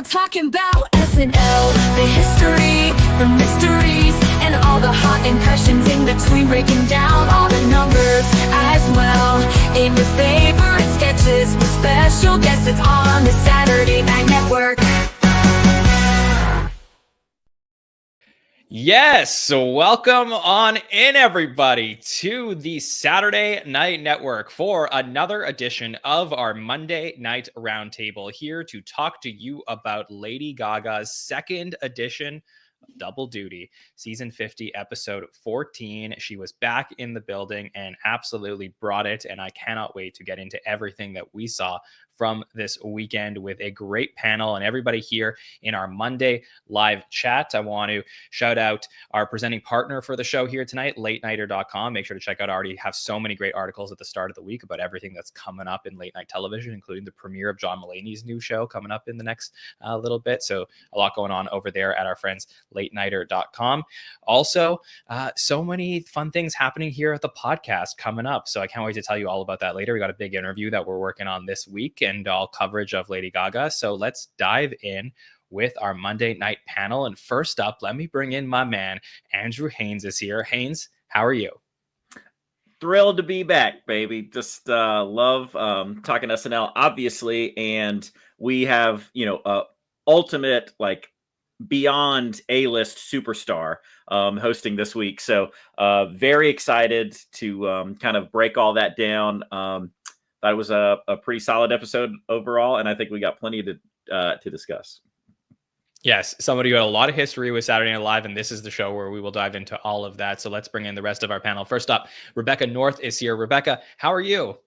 talking about SNL, the history, the mysteries, and all the hot impressions in between, breaking down all the numbers as well. In your favorite sketches with special guests, it's on the Saturday Night Network. Yes, so welcome on in, everybody, to the Saturday Night Network for another edition of our Monday Night Roundtable, here to talk to you about Lady Gaga's second edition of Double Duty, Season 50, Episode 14. She was back in the building and absolutely brought it, and I cannot wait to get into everything that we saw from this weekend with a great panel and everybody here in our Monday live chat. I want to shout out our presenting partner for the show here tonight, latenighter.com. Make sure to check out. I already have so many great articles at the start of the week about everything that's coming up in late night television, including the premiere of John Mulaney's new show coming up in the next little bit. So a lot going on over there at our friends latenighter.com. Also, so many fun things happening here at the podcast coming up. So I can't wait to tell you all about that later. We got a big interview that we're working on this week and all coverage of Lady Gaga. So let's dive in with our Monday night panel. And first up, let me bring in my man, Andrew Haynes is here. Haynes, how are you? Thrilled to be back, baby. Just love talking SNL, obviously. And we have, ultimate, like, beyond A-list superstar hosting this week. So very excited to kind of break all that down. Thought it was a pretty solid episode overall, and I think we got plenty to discuss. Yes, somebody who had a lot of history with Saturday Night Live, and this is the show where we will dive into all of that. So let's bring in the rest of our panel. First up, Rebecca North is here. Rebecca, how are you?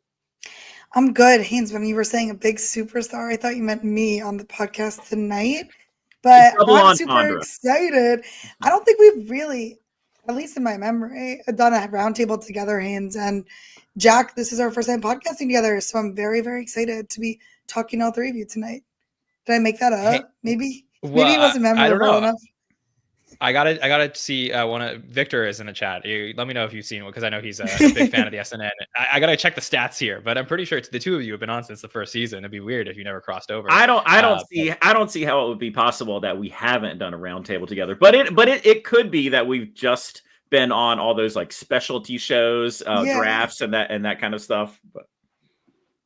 I'm good. Haynes, when you were saying a big superstar, I thought you meant me on the podcast tonight, but I'm super excited. I don't think we've really, at least in my memory, done a roundtable together, Haynes, and Jack, this is our first time podcasting together, so I'm very, very excited to be talking to all three of you tonight. Did I make that up? Hey, maybe it wasn't memorable enough. I gotta see Victor is in the chat. Let me know if you've seen it, because I know he's a big fan of the SNL. I gotta check the stats here, but I'm pretty sure the two of you have been on since the first season. It'd be weird if you never crossed over. I don't see how it would be possible that we haven't done a roundtable together. But it could be that we've just been on all those like specialty shows, drafts, and that kind of stuff. But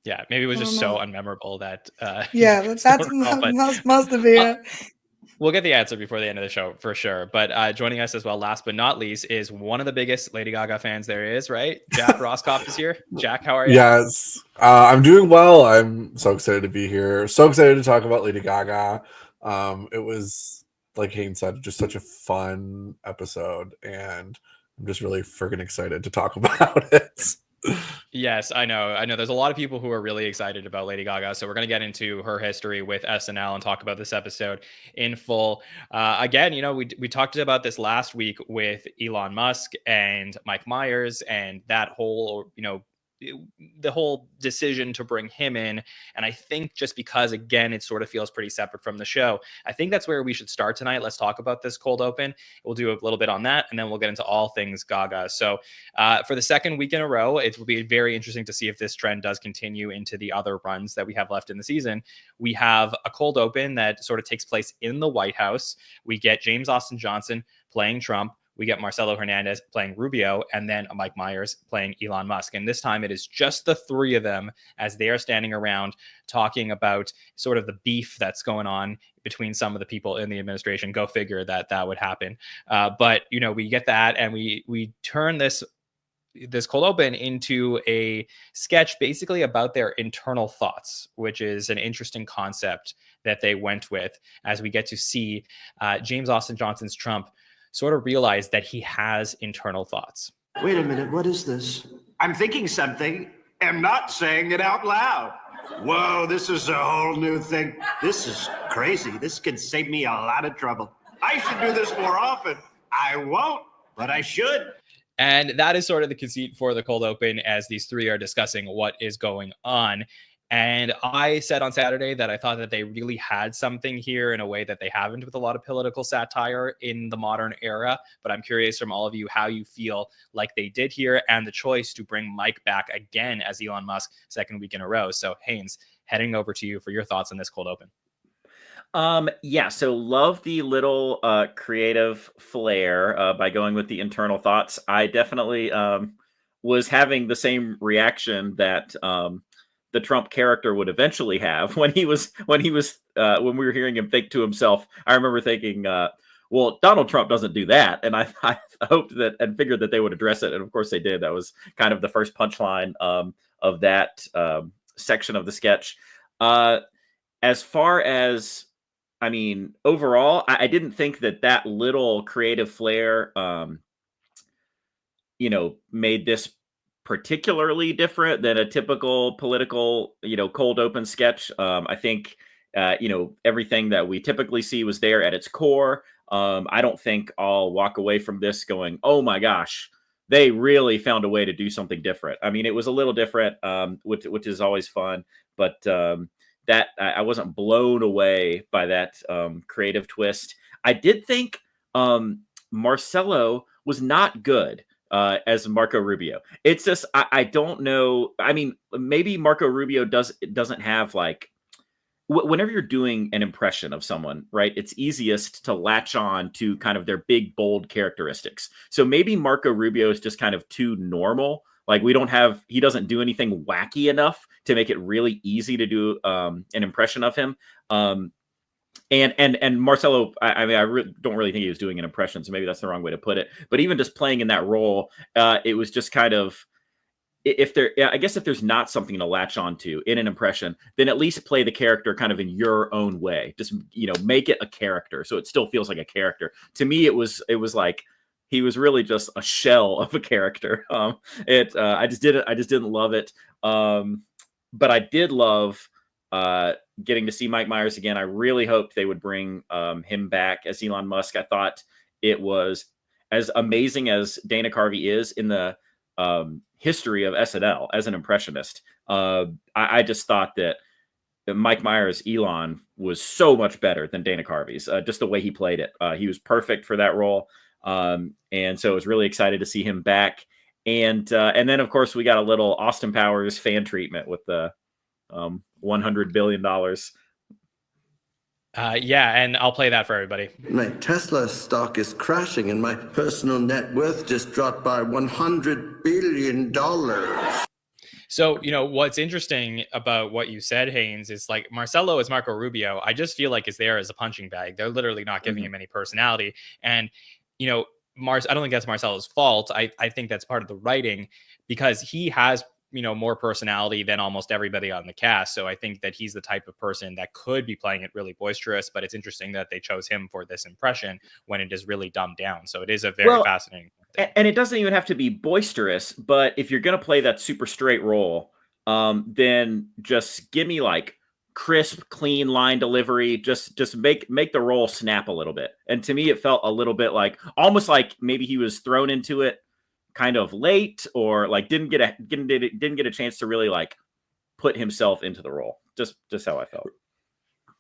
yeah, maybe it was just so unmemorable that that must have been it. We'll get the answer before the end of the show for sure. But joining us as well, last but not least, is one of the biggest Lady Gaga fans there is, right? Jack Roskopp is here. Jack, how are you? Yes, I'm doing well. I'm so excited to be here. So excited to talk about Lady Gaga. It was, like Haynes said, just such a fun episode, and I'm just really freaking excited to talk about it. Yes, I know. There's a lot of people who are really excited about Lady Gaga, so we're going to get into her history with SNL and talk about this episode in full. Again, we talked about this last week with Elon Musk and Mike Myers and that whole, the whole decision to bring him in. And I think just because, again, it sort of feels pretty separate from the show, I think that's where we should start tonight. Let's talk about this cold open. We'll do a little bit on that, and then we'll get into all things Gaga. So for the second week in a row, it will be very interesting to see if this trend does continue into the other runs that we have left in the season. We have a cold open that sort of takes place in the White House. We get James Austin Johnson playing Trump. We get Marcelo Hernandez playing Rubio, and then Mike Myers playing Elon Musk. And this time it is just the three of them as they are standing around talking about sort of the beef that's going on between some of the people in the administration. Go figure that would happen. But, we get that, and we turn this cold open into a sketch basically about their internal thoughts, which is an interesting concept that they went with, as we get to see James Austin Johnson's Trump sort of realize that he has internal thoughts. Wait a minute, what is this? I'm thinking something and not saying it out loud. Whoa, this is a whole new thing. This is crazy. This could save me a lot of trouble. I should do this more often. I won't, but I should. And that is sort of the conceit for the cold open, as these three are discussing what is going on. And I said on Saturday that I thought that they really had something here in a way that they haven't with a lot of political satire in the modern era. But I'm curious from all of you how you feel like they did here, and the choice to bring Mike back again as Elon Musk second week in a row. So Haynes, heading over to you for your thoughts on this cold open. Yeah, so love the little creative flair by going with the internal thoughts. I definitely was having the same reaction that the Trump character would eventually have when when we were hearing him think to himself. I remember thinking, well, Donald Trump doesn't do that, and I hoped that and figured that they would address it, and of course they did. That was kind of the first punchline of that section of the sketch. As far as I mean, overall, I didn't think that little creative flair, made this particularly different than a typical political, cold open sketch. I think, everything that we typically see was there at its core. I don't think I'll walk away from this going, oh my gosh, they really found a way to do something different. I mean, it was a little different, which is always fun, but that I wasn't blown away by that creative twist. I did think Marcelo was not good as Marco Rubio. It's just I don't know. I mean, maybe Marco Rubio doesn't have like whenever you're doing an impression of someone, right? It's easiest to latch on to kind of their big bold characteristics. So maybe Marco Rubio is just kind of too normal. Like he doesn't do anything wacky enough to make it really easy to do an impression of him. And Marcelo, I mean, don't really think he was doing an impression, so maybe that's the wrong way to put it. But even just playing in that role, it was just kind of, I guess if there's not something to latch onto in an impression, then at least play the character kind of in your own way. Just make it a character, so it still feels like a character. To me, it was like he was really just a shell of a character. I just didn't love it. But I did love getting to see Mike Myers again. I really hoped they would bring him back as Elon Musk. I thought it was as amazing as Dana Carvey is in the history of SNL as an impressionist. I just thought that Mike Myers, Elon, was so much better than Dana Carvey's. Just the way he played it. He was perfect for that role. And so I was really excited to see him back. And then, of course, we got a little Austin Powers fan treatment with the $100 billion. Yeah, and I'll play that for everybody. My Tesla stock is crashing and my personal net worth just dropped by $100 billion. So, what's interesting about what you said, Haynes, is like Marcelo as Marco Rubio, I just feel like is there as a punching bag. They're literally not giving him any personality. And, I don't think that's Marcelo's fault. I think that's part of the writing because he has, more personality than almost everybody on the cast. So I think that he's the type of person that could be playing it really boisterous, but it's interesting that they chose him for this impression when it is really dumbed down. So it is a very fascinating thing. And it doesn't even have to be boisterous, but if you're going to play that super straight role, then just give me like crisp, clean line delivery. Just make the role snap a little bit. And to me, it felt a little bit like almost like maybe he was thrown into it kind of late, or like didn't get a chance to really like put himself into the role. Just how I felt.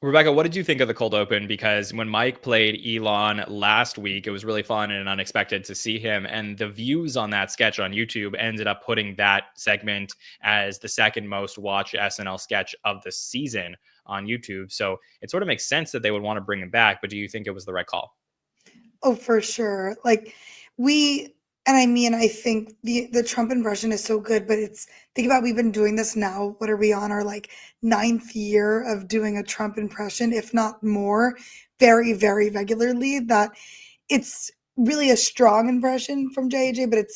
Rebecca, what did you think of the cold open? Because when Mike played Elon last week, it was really fun and unexpected to see him. And the views on that sketch on YouTube ended up putting that segment as the second most watched SNL sketch of the season on YouTube. So it sort of makes sense that they would want to bring him back. But do you think it was the right call? Oh, for sure. I think the Trump impression is so good, but think about, we've been doing this now. What are we on our like 9th year of doing a Trump impression, if not more, very, very regularly, that it's really a strong impression from JJ, but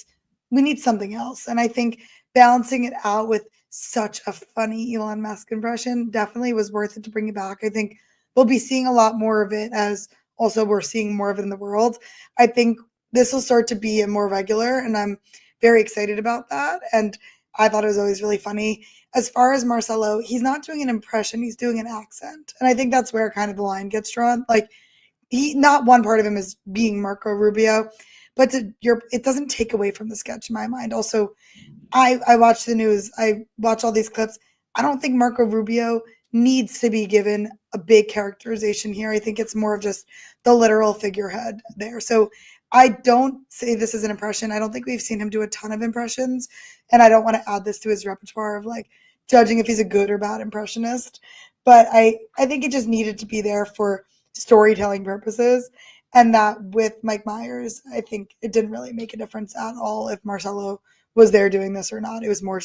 we need something else. And I think balancing it out with such a funny Elon Musk impression definitely was worth it to bring it back. I think we'll be seeing a lot more of it, as also we're seeing more of it in the world. I think this will start to be a more regular, and I'm very excited about that. And I thought it was always really funny. As far as Marcelo, he's not doing an impression, he's doing an accent. And I think that's where kind of the line gets drawn. Like, not one part of him is being Marco Rubio, but it doesn't take away from the sketch in my mind. Also, I watch the news, I watch all these clips. I don't think Marco Rubio needs to be given a big characterization here. I think it's more of just the literal figurehead there. So I don't say this is an impression. I don't think we've seen him do a ton of impressions, and I don't want to add this to his repertoire of like judging if he's a good or bad impressionist. but I think it just needed to be there for storytelling purposes. And that with Mike Myers, I think it didn't really make a difference at all if Marcelo was there doing this or not. It was more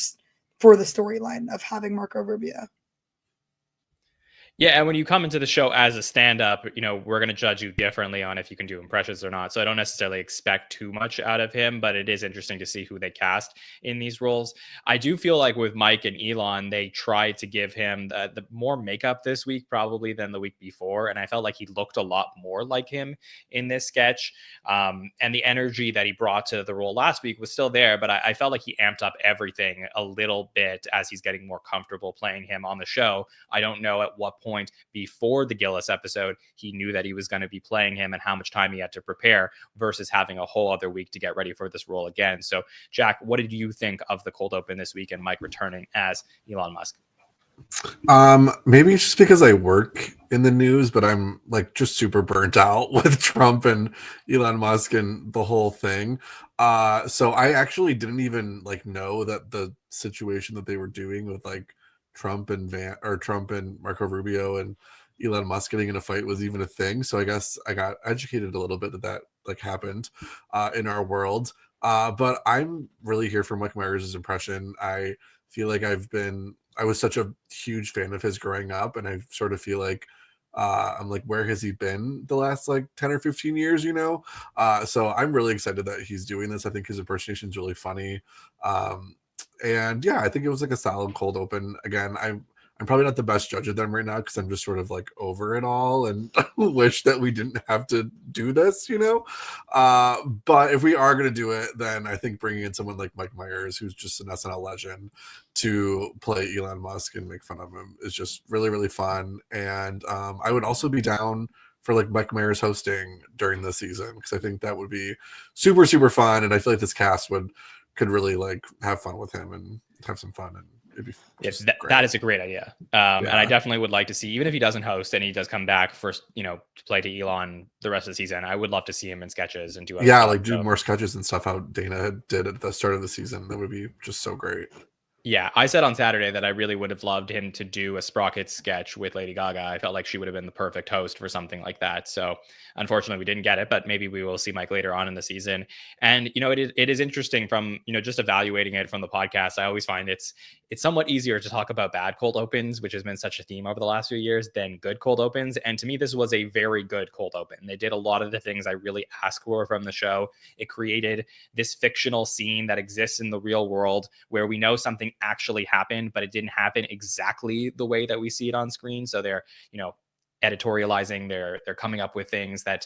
for the storyline of having Marco Rubio. Yeah, and when you come into the show as a stand-up, we're going to judge you differently on if you can do impressions or not. So I don't necessarily expect too much out of him, but it is interesting to see who they cast in these roles. I do feel like with Mike and Elon, they tried to give him the more makeup this week probably than the week before, and I felt like he looked a lot more like him in this sketch. And the energy that he brought to the role last week was still there, but I felt like he amped up everything a little bit as he's getting more comfortable playing him on the show. I don't know at what point before the Gillis episode he knew that he was going to be playing him and how much time he had to prepare versus having a whole other week to get ready for this role again. So Jack, what did you think of the cold open this week and Mike returning as Elon Musk? Maybe it's just because I work in the news, but I'm like just super burnt out with Trump and Elon Musk and the whole thing. So I actually didn't even like know that the situation that they were doing with like Trump and Marco Rubio and Elon Musk getting in a fight was even a thing. So I guess I got educated a little bit that like happened in our world. But I'm really here for Mike Myers' impression. I feel like I was such a huge fan of his growing up, and I sort of feel like I'm like, where has he been the last like 10 or 15 years, So I'm really excited that he's doing this. I think his impersonation is really funny. And yeah, I think it was like a solid cold open. Again, I'm probably not the best judge of them right now because I'm just sort of like over it all and wish that we didn't have to do this, But if we are going to do it, then I think bringing in someone like Mike Myers, who's just an SNL legend, to play Elon Musk and make fun of him is just really, really fun. And I would also be down for like Mike Myers hosting during the season because I think that would be super, super fun. And I feel like this cast could really like have fun with him and have some fun, and it'd be that is a great idea. And I definitely would like to see, even if he doesn't host and he does come back first, to play to Elon the rest of the season, I would love to see him in sketches and do more sketches and stuff how Dana did at the start of the season. That would be just so great. Yeah, I said on Saturday that I really would have loved him to do a Sprocket sketch with Lady Gaga. I felt like she would have been the perfect host for something like that. So unfortunately, we didn't get it, but maybe we will see Mike later on in the season. And, it is interesting from, just evaluating it from the podcast. I always find it's somewhat easier to talk about bad cold opens, which has been such a theme over the last few years, than good cold opens. And to me, this was a very good cold open. They did a lot of the things I really asked for from the show. It created this fictional scene that exists in the real world where we know something actually happened, but it didn't happen exactly the way that we see it on screen. So they're, editorializing, they're coming up with things that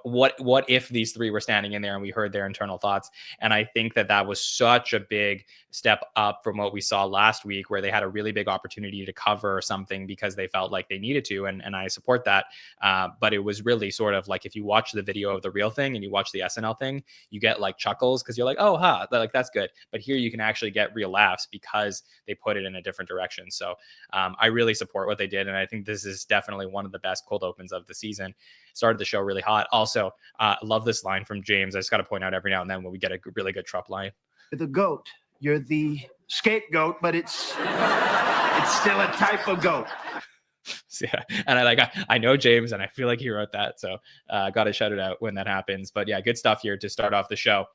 what if these three were standing in there and we heard their internal thoughts. And I think that was such a big step up from what we saw last week, where they had a really big opportunity to cover something because they felt like they needed to, and I support that. But it was really sort of like, if you watch the video of the real thing and you watch the SNL thing, you get like chuckles because you're like, oh like that's good. But here you can actually get real laughs because they put it in a different direction. So I really support what they did, and I think this is definitely one of the best cold opens of the season. Started the show really hot. Also, love this line from James. I just got to point out every now and then when we get a really good Trump line. The goat. You're the scapegoat, but it's still a type of goat. Yeah, and I know James, and I feel like he wrote that, so got to shout it out when that happens. But yeah, good stuff here to start off the show.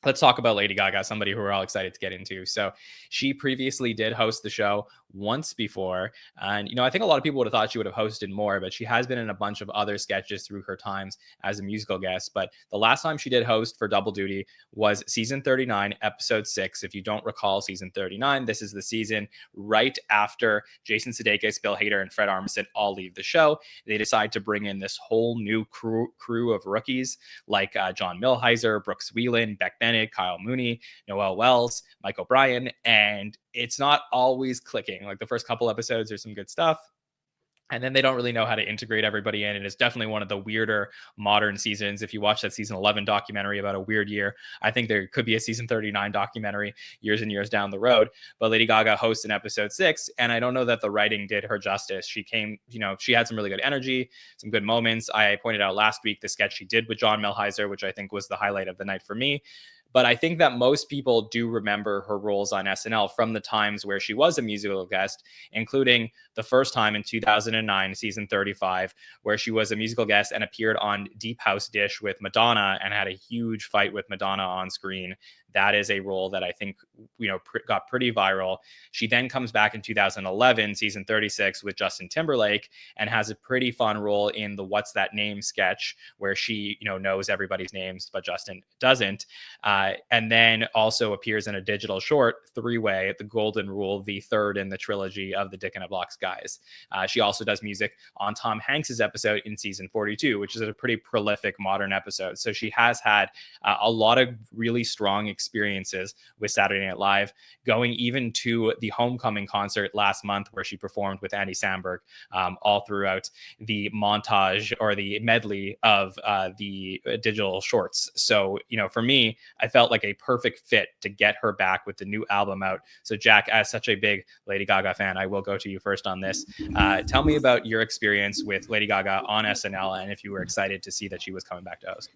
Let's talk about Lady Gaga, somebody who we're all excited to get into. So she previously did host the show once before. And, I think a lot of people would have thought she would have hosted more, but she has been in a bunch of other sketches through her times as a musical guest. But the last time she did host for double duty was season 39, episode 6. If you don't recall season 39, this is the season right after Jason Sudeikis, Bill Hader, and Fred Armisen all leave the show. They decide to bring in this whole new crew of rookies like John Milheiser, Brooks Wheelan, Beck Bennett, Kyle Mooney, Noel Wells, Mike O'Brien, and it's not always clicking. Like the first couple episodes, there's some good stuff, and then they don't really know how to integrate everybody in. And it's definitely one of the weirder modern seasons. If you watch that season 11 documentary about a weird year, I think there could be a season 39 documentary years and years down the road. But Lady Gaga hosts in episode 6, and I don't know that the writing did her justice. She came, she had some really good energy, some good moments. I pointed out last week the sketch she did with John Milheiser, which I think was the highlight of the night for me. But I think that most people do remember her roles on SNL from the times where she was a musical guest, including the first time in 2009, season 35, where she was a musical guest and appeared on Deep House Dish with Madonna and had a huge fight with Madonna on screen. That is a role that I think, got pretty viral. She then comes back in 2011, season 36, with Justin Timberlake, and has a pretty fun role in the What's That Name sketch, where she, knows everybody's names, but Justin doesn't. And then also appears in a digital short, Three-Way, The Golden Rule, the third in the trilogy of the Dick in a Box guys. She also does music on Tom Hanks's episode in season 42, which is a pretty prolific modern episode. So she has had a lot of really strong experiences with Saturday Night Live, going even to the homecoming concert last month where she performed with Andy Samberg, all throughout the montage or the medley of the digital shorts. So, for me, I felt like a perfect fit to get her back with the new album out. So Jack, as such a big Lady Gaga fan, I will go to you first on this. Tell me about your experience with Lady Gaga on SNL, and if you were excited to see that she was coming back to host.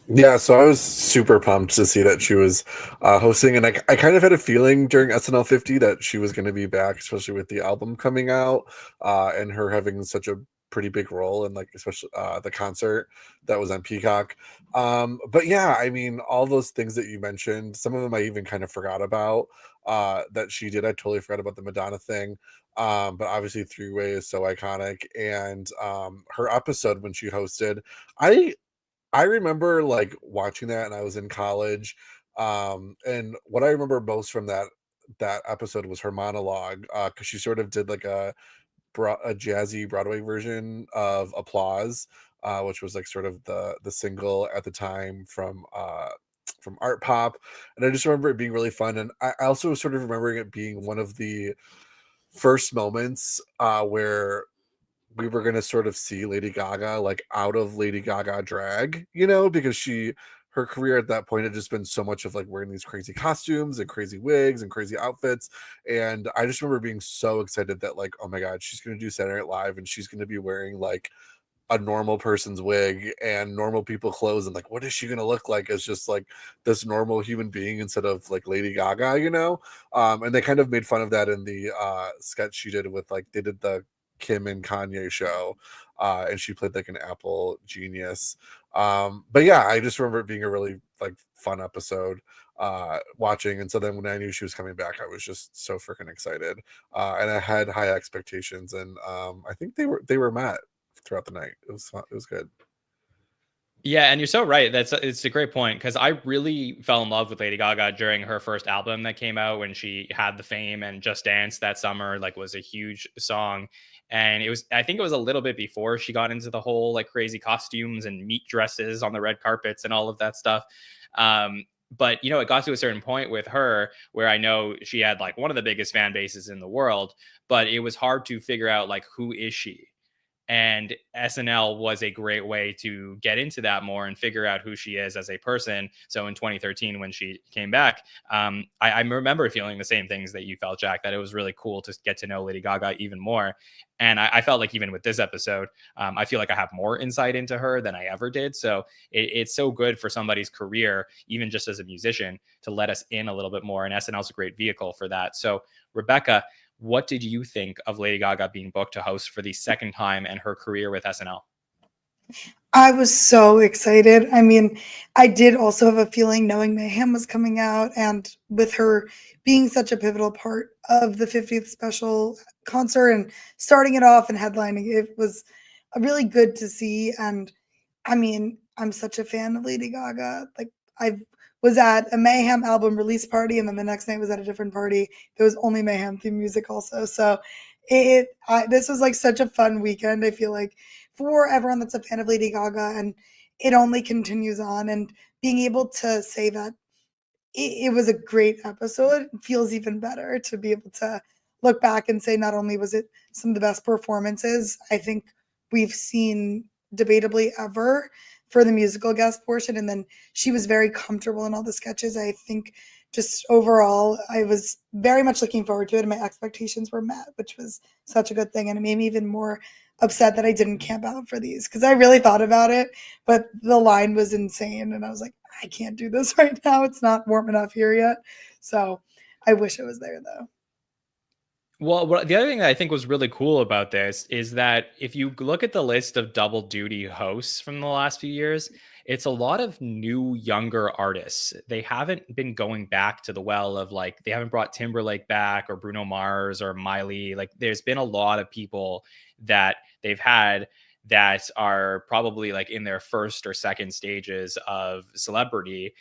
Yeah, so I was super pumped to see that she was hosting, and I kind of had a feeling during SNL 50 that she was going to be back, especially with the album coming out and her having such a pretty big role in, like, especially the concert that was on Peacock. But yeah, I mean, all those things that you mentioned, some of them I even kind of forgot about that she did. I totally forgot about the Madonna thing. But obviously Three-Way is so iconic, and her episode when she hosted, I remember like watching that, and I was in college. And what I remember most from that episode was her monologue, because she sort of did like a jazzy Broadway version of Applause, which was like sort of the single at the time from Art Pop. And I just remember it being really fun. And I also sort of remembering it being one of the first moments where we were going to sort of see Lady Gaga like out of Lady Gaga drag, because her career at that point had just been so much of like wearing these crazy costumes and crazy wigs and crazy outfits. And I just remember being so excited that like, oh my God, she's going to do Saturday Night Live and she's going to be wearing like a normal person's wig and normal people clothes, and like, what is she going to look like as just like this normal human being instead of like Lady Gaga, and they kind of made fun of that in the sketch she did with like, they did the Kim and Kanye show, and she played like an Apple genius. But yeah, I just remember it being a really like fun episode watching. And so then when I knew she was coming back, I was just so freaking excited, and I had high expectations, and I think they were met throughout the night. It was good. Yeah, and you're so right. It's a great point, because I really fell in love with Lady Gaga during her first album that came out when she had the fame, and Just Dance that summer like was a huge song. And I think it was a little bit before she got into the whole like crazy costumes and meat dresses on the red carpets and all of that stuff. But it got to a certain point with her where I know she had like one of the biggest fan bases in the world, but it was hard to figure out like, who is she? And SNL was a great way to get into that more and figure out who she is as a person. So in 2013, when she came back, I remember feeling the same things that you felt, Jack, that it was really cool to get to know Lady Gaga even more. And I felt like even with this episode, I feel like I have more insight into her than I ever did. So it's so good for somebody's career, even just as a musician, to let us in a little bit more. And SNL is a great vehicle for that. So Rebecca, what did you think of Lady Gaga being booked to host for the second time in her career with SNL? I was so excited. I mean, I did also have a feeling knowing Mayhem was coming out, and with her being such a pivotal part of the 50th special concert and starting it off and headlining, it was really good to see. And I mean, I'm such a fan of Lady Gaga. Like, I was at a Mayhem album release party, and then the next night was at a different party. There was only Mayhem theme music also. So this was like such a fun weekend, I feel like, for everyone that's a fan of Lady Gaga, and it only continues on. And being able to say that it was a great episode feels even better, to be able to look back and say not only was it some of the best performances I think we've seen debatably ever for the musical guest portion, and then she was very comfortable in all the sketches. I think just overall, I was very much looking forward to it, and my expectations were met, which was such a good thing. And it made me even more upset that I didn't camp out for these, because I really thought about it, but the line was insane, and I was like, I can't do this right now. It's not warm enough here yet. So I wish it was there though. Well, the other thing that I think was really cool about this is that if you look at the list of double duty hosts from the last few years, it's a lot of new, younger artists. They haven't been going back to the well of like, they haven't brought Timberlake back or Bruno Mars or Miley. Like, there's been a lot of people that they've had that are probably like in their first or second stages of celebrity,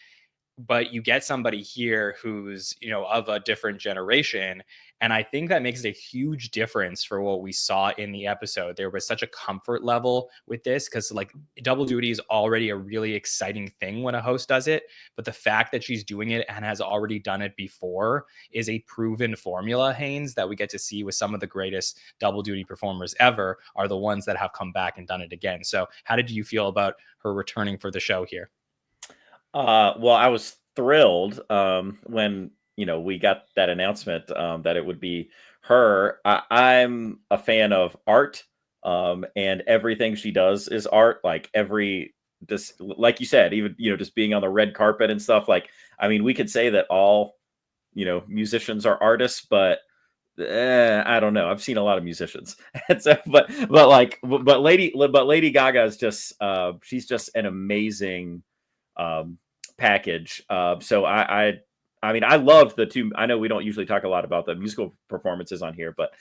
but you get somebody here who's, you know, of a different generation, and I think that makes a huge difference for what we saw in the episode. There was such a comfort level with this because like double duty is already a really exciting thing when a host does it, but the fact that she's doing it and has already done it before is a proven formula, Haynes, that we get to see with some of the greatest double duty performers ever are the ones that have come back and done it again. So how did you feel about her returning for the show here? Well, I was thrilled when we got that announcement that it would be her. I'm a fan of art, and everything she does is art. Like just like you said, even just being on the red carpet and stuff. Like, I mean, we could say that all musicians are artists, but I don't know. I've seen a lot of musicians, and so, but Lady Gaga is just she's just an amazing package. So I mean, I love the two. I know we don't usually talk a lot about the musical performances on here, but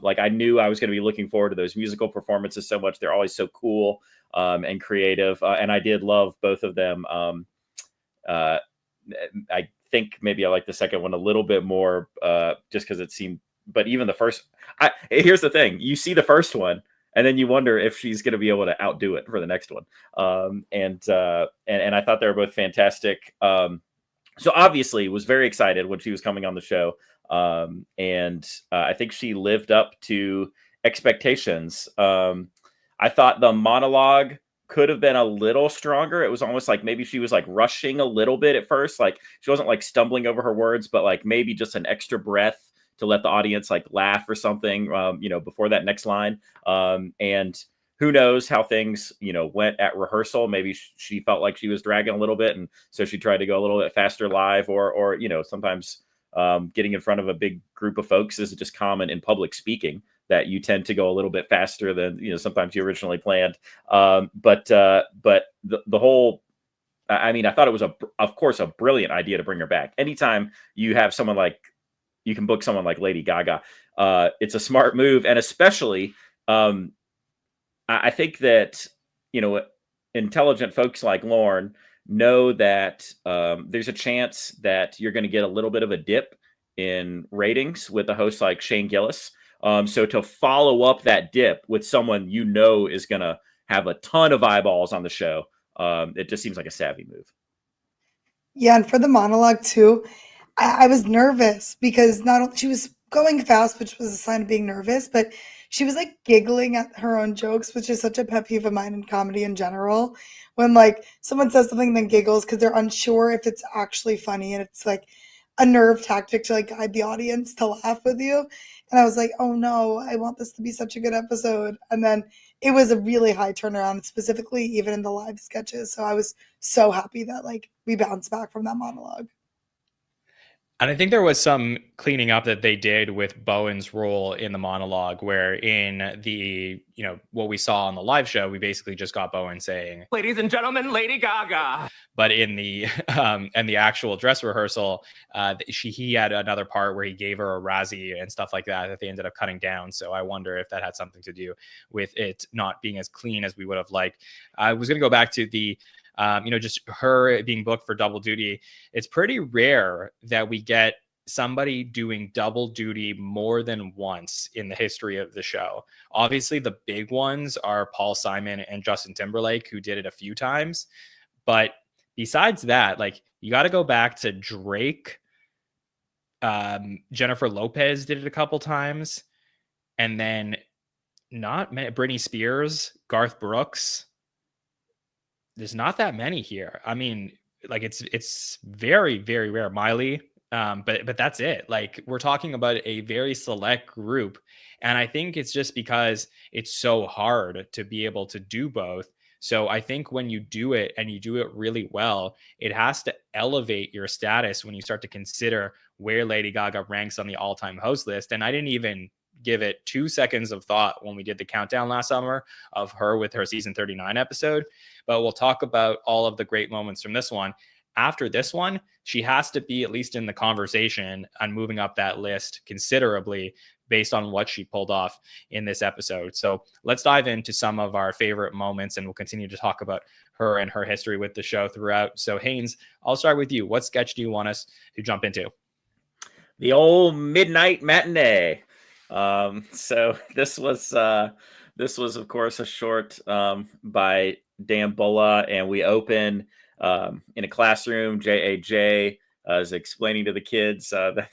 like I knew I was going to be looking forward to those musical performances so much. They're always so cool and creative, and I did love both of them. I think maybe I like the second one a little bit more, just because it seemed. But even the first, here's the thing: you see the first one, and then you wonder if she's going to be able to outdo it for the next one. And I thought they were both fantastic. So obviously was very excited when she was coming on the show. And I think she lived up to expectations. I thought the monologue could have been a little stronger. It was almost like maybe she was like rushing a little bit at first. Like she wasn't like stumbling over her words, but like maybe just an extra breath to let the audience like laugh or something, before that next line. And who knows how things, went at rehearsal. Maybe she felt like she was dragging a little bit, and so she tried to go a little bit faster live, or sometimes getting in front of a big group of folks is just common in public speaking that you tend to go a little bit faster than sometimes you originally planned. But the whole. I mean, I thought it was of course a brilliant idea to bring her back. Anytime you have someone like. You can book someone like Lady Gaga. It's a smart move. And especially, I think that, intelligent folks like Lorne know that there's a chance that you're going to get a little bit of a dip in ratings with a host like Shane Gillis. So to follow up that dip with someone is going to have a ton of eyeballs on the show, it just seems like a savvy move. Yeah, and for the monologue too, I was nervous because not only she was going fast, which was a sign of being nervous, but she was like giggling at her own jokes, which is such a pet peeve of mine in comedy in general. When like someone says something and then giggles because they're unsure if it's actually funny, and it's like a nerve tactic to like guide the audience to laugh with you. And I was like, oh no, I want this to be such a good episode. And then it was a really high turnaround, specifically even in the live sketches. So I was so happy that like we bounced back from that monologue. And I think there was some cleaning up that they did with Bowen's role in the monologue, where in the, what we saw on the live show, we basically just got Bowen saying, "Ladies and gentlemen, Lady Gaga." But in the and the actual dress rehearsal, he had another part where he gave her a Razzie and stuff like that they ended up cutting down. So I wonder if that had something to do with it not being as clean as we would have liked. I was going to go back to the just her being booked for double duty. It's pretty rare that we get somebody doing double duty more than once in the history of the show. Obviously, the big ones are Paul Simon and Justin Timberlake, who did it a few times. But besides that, like, you got to go back to Drake. Jennifer Lopez did it a couple times. And then not many, Britney Spears, Garth Brooks. There's not that many here. I mean, like it's very, very rare. Miley, but that's it. Like, we're talking about a very select group. And I think it's just because it's so hard to be able to do both. So I think when you do it and you do it really well, it has to elevate your status when you start to consider where Lady Gaga ranks on the all-time host list. And I didn't even give it 2 seconds of thought when we did the countdown last summer of her with her season 39 episode. But we'll talk about all of the great moments from this one. After this one, she has to be at least in the conversation and moving up that list considerably based on what she pulled off in this episode. So let's dive into some of our favorite moments, and we'll continue to talk about her and her history with the show throughout. So Haynes, I'll start with you. What sketch do you want us to jump into? The old midnight matinee. So this was of course a short by Dan Bulla, and we open in a classroom. J.A.J. is explaining to the kids that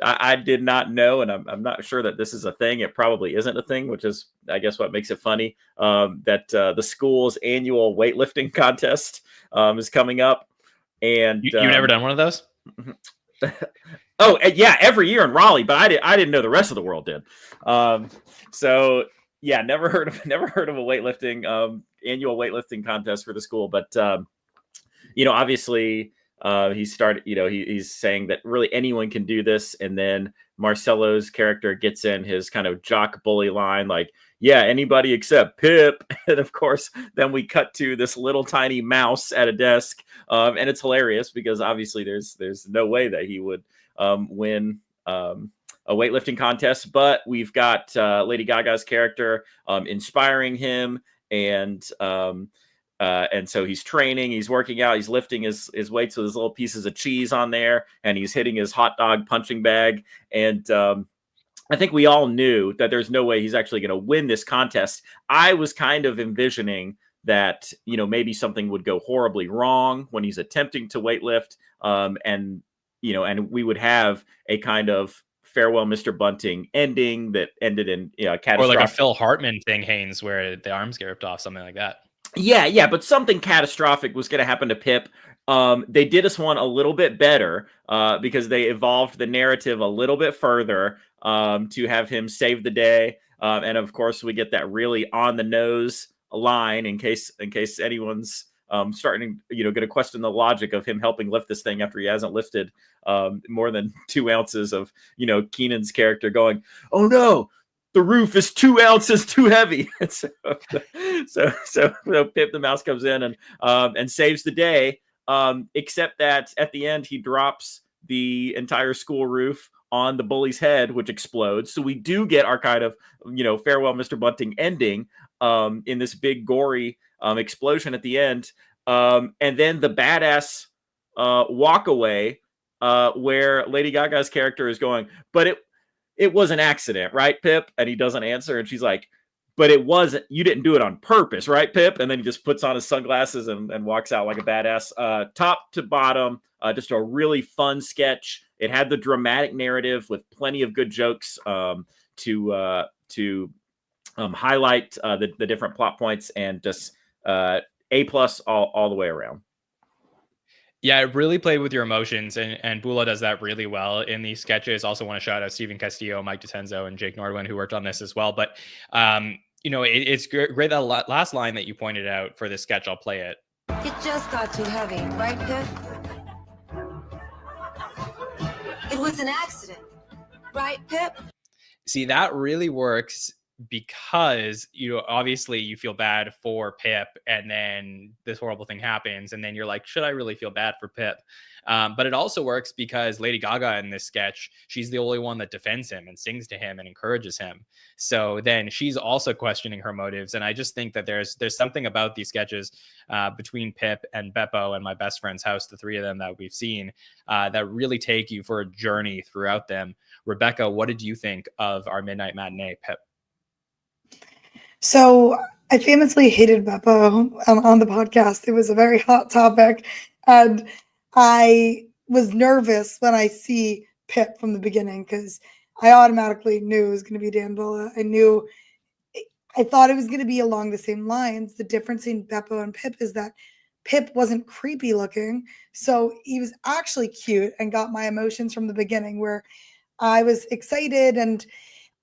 I did not know, and I'm not sure that this is a thing. It probably isn't a thing, which is, I guess, what makes it funny. That the school's annual weightlifting contest is coming up, and you never done one of those? Oh yeah, every year in Raleigh, but I didn't know the rest of the world did. So yeah, never heard of a weightlifting annual weightlifting contest for the school. But obviously he started. He's saying that really anyone can do this, and then Marcello's character gets in his kind of jock bully line, like, yeah, anybody except Pip. And of course, then we cut to this little tiny mouse at a desk, and it's hilarious because obviously there's no way that he would win a weightlifting contest, but we've got Lady Gaga's character inspiring him, and so he's training, he's working out, he's lifting his weights with his little pieces of cheese on there, and he's hitting his hot dog punching bag. And I think we all knew that there's no way he's actually going to win this contest. I was kind of envisioning that, maybe something would go horribly wrong when he's attempting to weightlift, and we would have a kind of farewell, Mr. Bunting ending that ended in catastrophic. Or like a Phil Hartman thing, Haynes, where the arms get ripped off, something like that. Yeah, but something catastrophic was going to happen to Pip. They did us one a little bit better because they evolved the narrative a little bit further to have him save the day. And of course, we get that really on the nose line in case anyone's starting, going to question the logic of him helping lift this thing after he hasn't lifted more than 2 ounces of, Keenan's character going, oh no, the roof is 2 ounces too heavy. so Pip the mouse comes in and saves the day. Except that at the end, he drops the entire school roof on the bully's head, which explodes. So we do get our kind of, farewell, Mr. Bunting ending in this big gory explosion at the end. And then the badass walk away where Lady Gaga's character is going, but it was an accident, right, Pip? And he doesn't answer. And she's like, but it wasn't, you didn't do it on purpose, right, Pip? And then he just puts on his sunglasses and walks out like a badass. Top to bottom, just a really fun sketch. It had the dramatic narrative with plenty of good jokes to highlight the different plot points, and just A+ all the way around. Yeah, it really played with your emotions, and Bulla does that really well in these sketches. Also want to shout out Stephen Castillo, Mike DeTenzo, and Jake Nordwin, who worked on this as well. But, it's great that last line that you pointed out for this sketch. I'll play it. It just got too heavy, right, Pip? It was an accident, right, Pip? See, that really works because obviously you feel bad for Pip, and then this horrible thing happens, and then you're like, should I really feel bad for Pip? But it also works because Lady Gaga in this sketch, she's the only one that defends him and sings to him and encourages him. So then she's also questioning her motives. And I just think that there's something about these sketches between Pip and Beppo and My Best Friend's House, the three of them that we've seen, that really take you for a journey throughout them. Rebecca, what did you think of our Midnight Matinee, Pip? So I famously hated Beppo on the podcast. It was a very hot topic, and I was nervous when I see Pip from the beginning because I automatically knew it was going to be Dan Bulla. I thought it was going to be along the same lines. The difference in Beppo and Pip is that Pip wasn't creepy looking, so he was actually cute and got my emotions from the beginning, where I was excited, and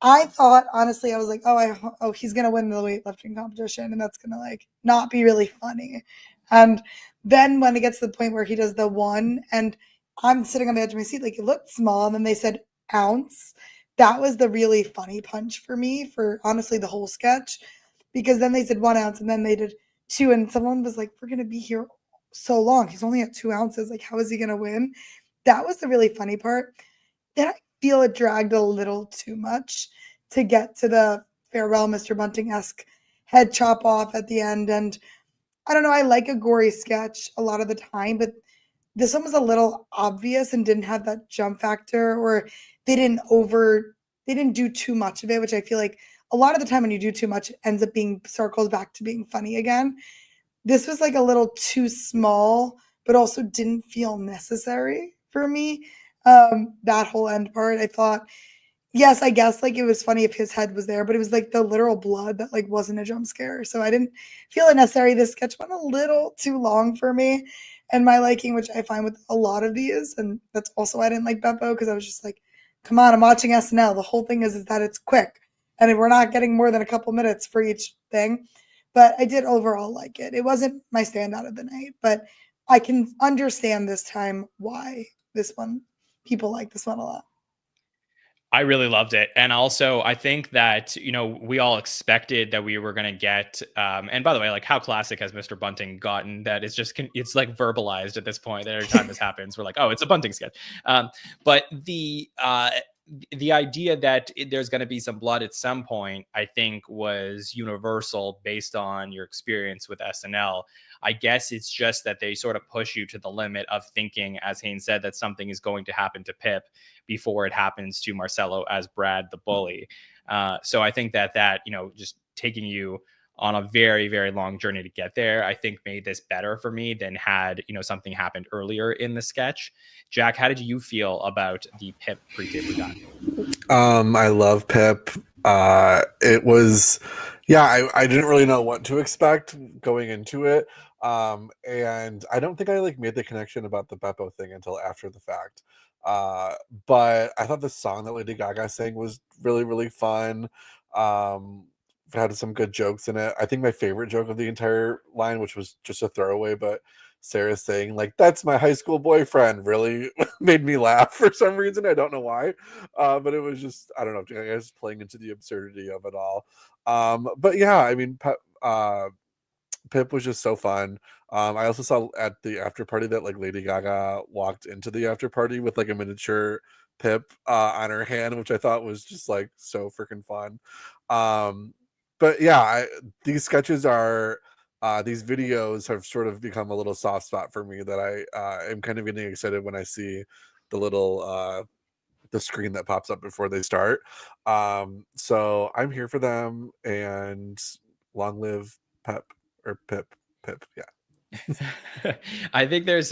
I thought, honestly, I was like, oh, he's gonna win the weightlifting competition, and that's gonna like not be really funny. And then when it gets to the point where he does the one, and I'm sitting on the edge of my seat, like it looked small, and then they said ounce. That was the really funny punch for me for honestly the whole sketch, because then they said 1 ounce, and then they did 2, and someone was like, "We're gonna be here so long. He's only at 2 ounces. Like, how is he gonna win?" That was the really funny part. Then I feel it dragged a little too much to get to the farewell Mr. Bunting-esque head chop off at the end. And I don't know, I like a gory sketch a lot of the time, but this one was a little obvious and didn't have that jump factor, or they didn't do too much of it, which I feel like a lot of the time when you do too much, it ends up being circles back to being funny again. This was like a little too small, but also didn't feel necessary for me. That whole end part, I thought, yes, I guess like it was funny if his head was there, but it was like the literal blood that like wasn't a jump scare. So I didn't feel it necessary. This sketch went a little too long for me and my liking, which I find with a lot of these. And that's also why I didn't like Beppo, because I was just like, come on, I'm watching SNL. The whole thing is that it's quick. And if we're not getting more than a couple minutes for each thing. But I did overall like it. It wasn't my standout of the night, but I can understand this time why this one, people like this one a lot. I really loved it. And also, I think that, we all expected that we were going to get, and by the way, like how classic has Mr. Bunting gotten that it's just, it's like verbalized at this point that every time this happens, we're like, oh, it's a Bunting sketch. But the idea that there's going to be some blood at some point, I think was universal based on your experience with SNL. I guess it's just that they sort of push you to the limit of thinking, as Haynes said, that something is going to happen to Pip before it happens to Marcello as Brad the bully. So I think that just taking you on a very, very long journey to get there, I think made this better for me than had, something happened earlier in the sketch. Jack, how did you feel about the Pip pre-tape we got? I love Pip. It was, I didn't really know what to expect going into it. And I don't think I like made the connection about the Beppo thing until after the fact. But I thought the song that Lady Gaga sang was really, really fun. Had some good jokes in it. I think my favorite joke of the entire line, which was just a throwaway, but Sarah saying like, "That's my high school boyfriend," really made me laugh for some reason. I don't know why. But it was just, I don't know, I guess playing into the absurdity of it all. But yeah, I mean, Pip was just so fun. I also saw at the after party that like Lady Gaga walked into the after party with like a miniature Pip on her hand, which I thought was just like so freaking fun. But yeah, these sketches are these videos have sort of become a little soft spot for me that I am kind of getting excited when I see the little the screen that pops up before they start. So I'm here for them, and long live Pep or Pip. Yeah. I think there's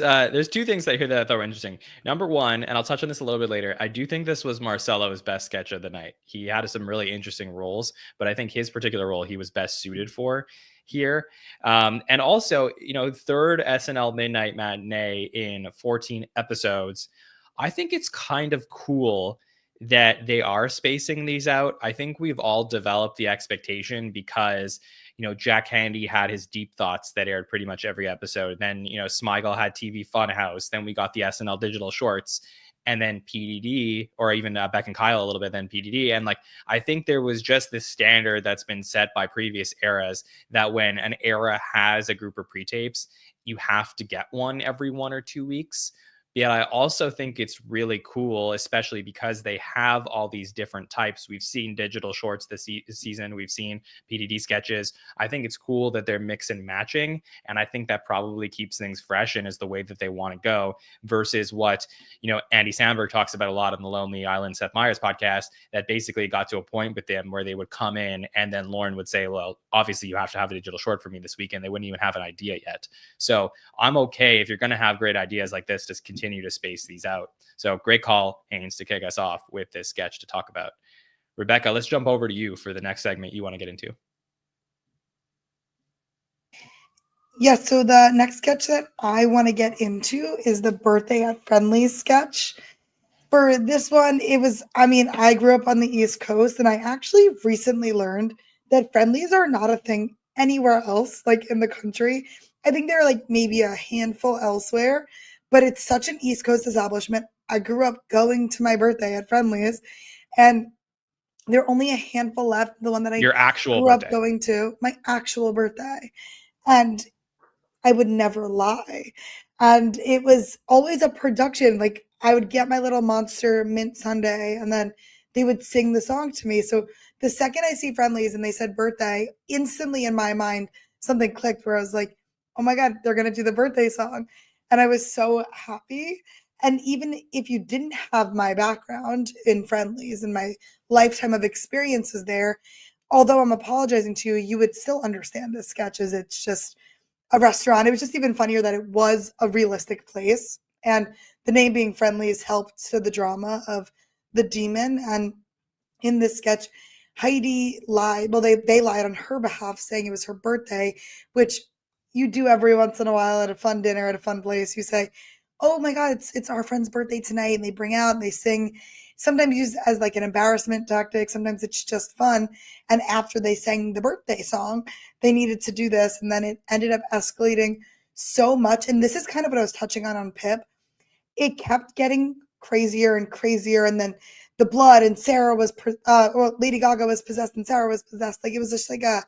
two things I hear that are interesting. Number one, and I'll touch on this a little bit later, I do think this was Marcello's best sketch of the night. He had some really interesting roles, but I think his particular role he was best suited for here. And also, third SNL Midnight Matinee in 14 episodes. I think it's kind of cool that they are spacing these out. I think we've all developed the expectation because Jack Handy had his deep thoughts that aired pretty much every episode. Then, Smigel had TV Funhouse. Then we got the SNL digital shorts, and then PDD, or even Beck and Kyle a little bit, then PDD. And like, I think there was just this standard that's been set by previous eras that when an era has a group of pre-tapes, you have to get one every 1 or 2 weeks. Yet I also think it's really cool, especially because they have all these different types. We've seen digital shorts this season. We've seen PDD sketches. I think it's cool that they're mix and matching. And I think that probably keeps things fresh and is the way that they want to go versus what, Andy Samberg talks about a lot on the Lonely Island Seth Meyers podcast, that basically got to a point with them where they would come in and then Lauren would say, well, obviously you have to have a digital short for me this weekend. They wouldn't even have an idea yet. So I'm okay if you're going to have great ideas like this, just continue to space these out. So great call, Haynes, to kick us off with this sketch to talk about. Rebecca, let's jump over to you for the next segment you want to get into. Yes, so the next sketch that I want to get into is the Birthday at Friendly's sketch. For this one, it was, I mean, I grew up on the East Coast and I actually recently learned that friendlies are not a thing anywhere else, like in the country. I think there are like maybe a handful elsewhere, but it's such an East Coast establishment. I grew up going to my birthday at Friendlies, and there are only a handful left. The one that I Your actual grew up birthday. going to, my actual birthday. And I would never lie. And it was always a production. Like I would get my little Monster Mint Sunday and then they would sing the song to me. So the second I see Friendlies and they said birthday, instantly in my mind, something clicked where I was like, oh my God, they're going to do the birthday song. And I was so happy. And even if you didn't have my background in Friendlies and my lifetime of experiences there, although I'm apologizing to you, you would still understand the sketches. It's just a restaurant. It was just even funnier that it was a realistic place. And the name being Friendlies helped to the drama of the demon. And in this sketch, Heidi lied. Well, they lied on her behalf, saying it was her birthday, which you do every once in a while at a fun dinner at a fun place. You say, "Oh my God, it's our friend's birthday tonight," and they bring out and they sing. Sometimes used as like an embarrassment tactic. Sometimes it's just fun. And after they sang the birthday song, they needed to do this, and then it ended up escalating so much. And this is kind of what I was touching on Pip. It kept getting crazier and crazier, and then the blood and Sarah was or Lady Gaga was possessed and Sarah was possessed. Like it was just like a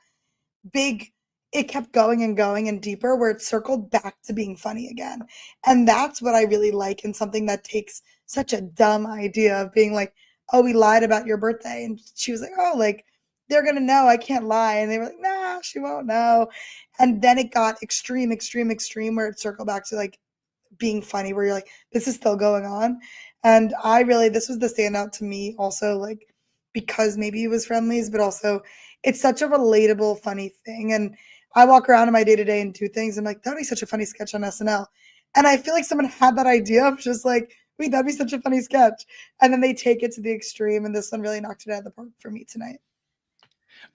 big, it kept going and going and deeper where it circled back to being funny again. And that's what I really like in something that takes such a dumb idea of being like, oh, we lied about your birthday. And she was like, oh, like they're going to know I can't lie. And they were like, nah, she won't know. And then it got extreme, extreme, extreme where it circled back to like being funny where you're like, this is still going on. And this was the standout to me also, like, because maybe it was Friendlies, but also it's such a relatable, funny thing. And I walk around in my day to day and do things. I'm like, that'd be such a funny sketch on SNL. And I feel like someone had that idea of just like, wait, that'd be such a funny sketch. And then they take it to the extreme. And this one really knocked it out of the park for me tonight.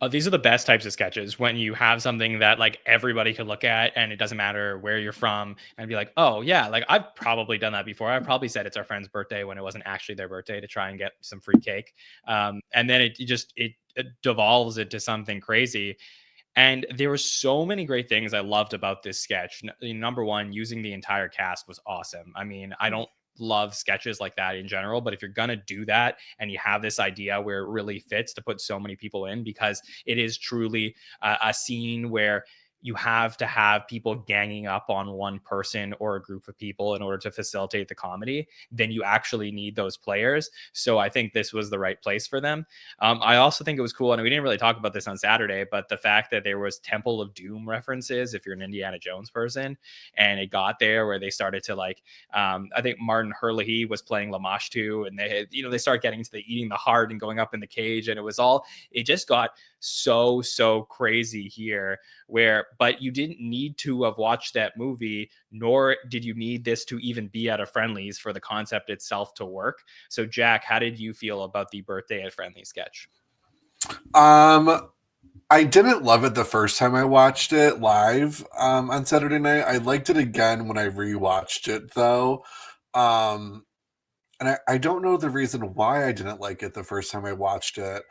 These are the best types of sketches when you have something that like everybody could look at and it doesn't matter where you're from and be like, oh yeah, like I've probably done that before. I probably said it's our friend's birthday when it wasn't actually their birthday to try and get some free cake. And then it devolves into something crazy. And there were so many great things I loved about this sketch. Number one, using the entire cast was awesome. I mean, I don't love sketches like that in general, but if you're going to do that and you have this idea where it really fits to put so many people in, because it is truly a scene where you have to have people ganging up on one person or a group of people in order to facilitate the comedy, then you actually need those players. So I think this was the right place for them. I also think it was cool, and we didn't really talk about this on Saturday, but the fact that there was Temple of Doom references, if you're an Indiana Jones person, and it got there where they started to like, I think Martin Herlihy was playing Lamashtu, and they start getting to the eating the heart and going up in the cage, and it just got so crazy here but you didn't need to have watched that movie, nor did you need this to even be at a Friendlies for the concept itself to work. So Jack, how did you feel about the birthday at Friendlies sketch? I didn't love it the first time I watched it live on Saturday night. I liked it again when I rewatched it though. And I don't know the reason why I didn't like it the first time I watched it.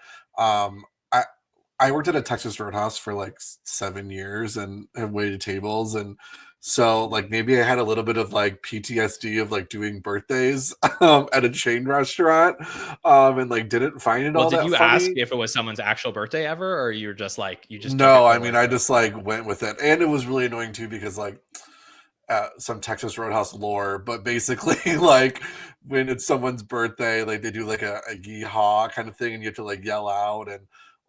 I worked at a Texas Roadhouse for like 7 years and have waited tables. And so like maybe I had a little bit of like PTSD of like doing birthdays at a chain restaurant and like didn't find it all that funny. Did you ask if it was someone's actual birthday ever, or you're just like, you just No, I mean, I just like went with it. And it was really annoying too because like some Texas Roadhouse lore, but basically like when it's someone's birthday, like they do like a yeehaw kind of thing and you have to like yell out, and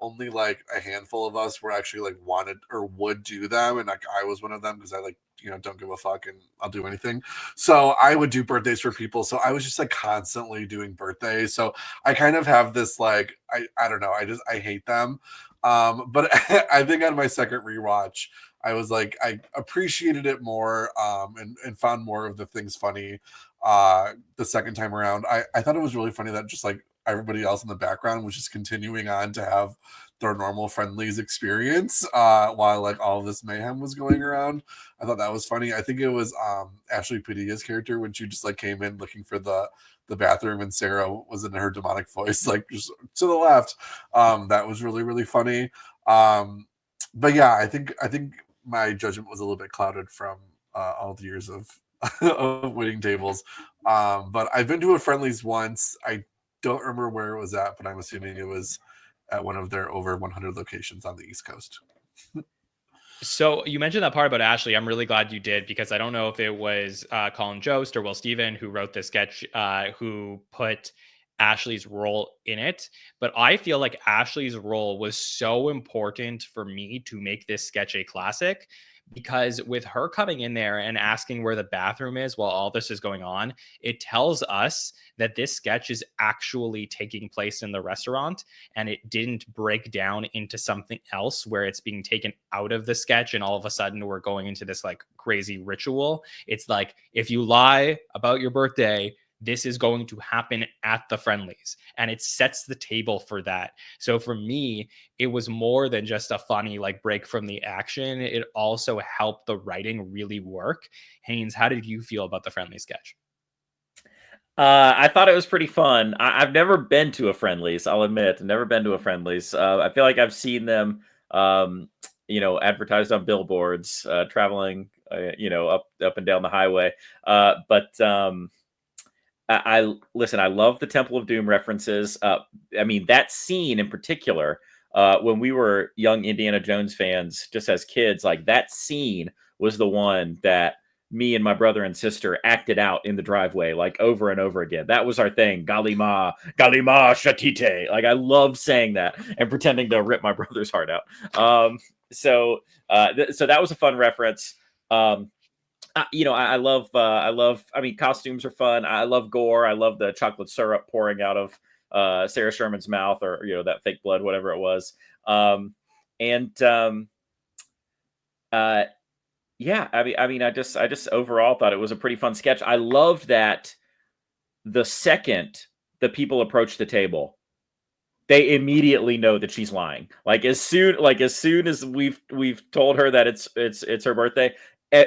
only like a handful of us were actually like wanted or would do them, and like I was one of them because I like don't give a fuck and I'll do anything. So I would do birthdays for people, so I was just like constantly doing birthdays. So I kind of have this like I don't know, I hate them. But I think on my second rewatch I was like I appreciated it more and found more of the things funny the second time around. I thought it was really funny that just like everybody else in the background was just continuing on to have their normal Friendlies experience while like all of this mayhem was going around. I thought that was funny. I think it was Ashley Padilla's character when she just like came in looking for the bathroom and Sarah was in her demonic voice, like just to the left. That was really, really funny. But yeah, I think my judgment was a little bit clouded from all the years of of waiting tables. But I've been to a Friendlies once. I don't remember where it was at, but I'm assuming it was at one of their over 100 locations on the East Coast. So you mentioned that part about Ashley. I'm really glad you did, because I don't know if it was Colin Jost or Will Steven who wrote this sketch, who put Ashley's role in it. But I feel like Ashley's role was so important for me to make this sketch a classic, because with her coming in there and asking where the bathroom is while all this is going on, it tells us that this sketch is actually taking place in the restaurant, and it didn't break down into something else where it's being taken out of the sketch and all of a sudden we're going into this like crazy ritual. It's like, if you lie about your birthday, this is going to happen at the Friendlies, and it sets the table for that. So for me, it was more than just a funny like break from the action. It also helped the writing really work. Haynes, how did you feel about the Friendly sketch? I thought it was pretty fun. I've never been to a Friendlies, I'll admit. Never been to a Friendlies. I feel like I've seen them, advertised on billboards, traveling, up and down the highway. I listen, I love the Temple of Doom references. That scene in particular, when we were young Indiana Jones fans, just as kids, like that scene was the one that me and my brother and sister acted out in the driveway, like over and over again. That was our thing. Galima Shatite. Like I loved saying that and pretending to rip my brother's heart out. So that was a fun reference. I love, costumes are fun. I love gore. I love the chocolate syrup pouring out of Sarah Sherman's mouth, or, that fake blood, whatever it was. I just overall thought it was a pretty fun sketch. I loved that the second the people approach the table, they immediately know that she's lying. Like as soon as we've told her that it's her birthday,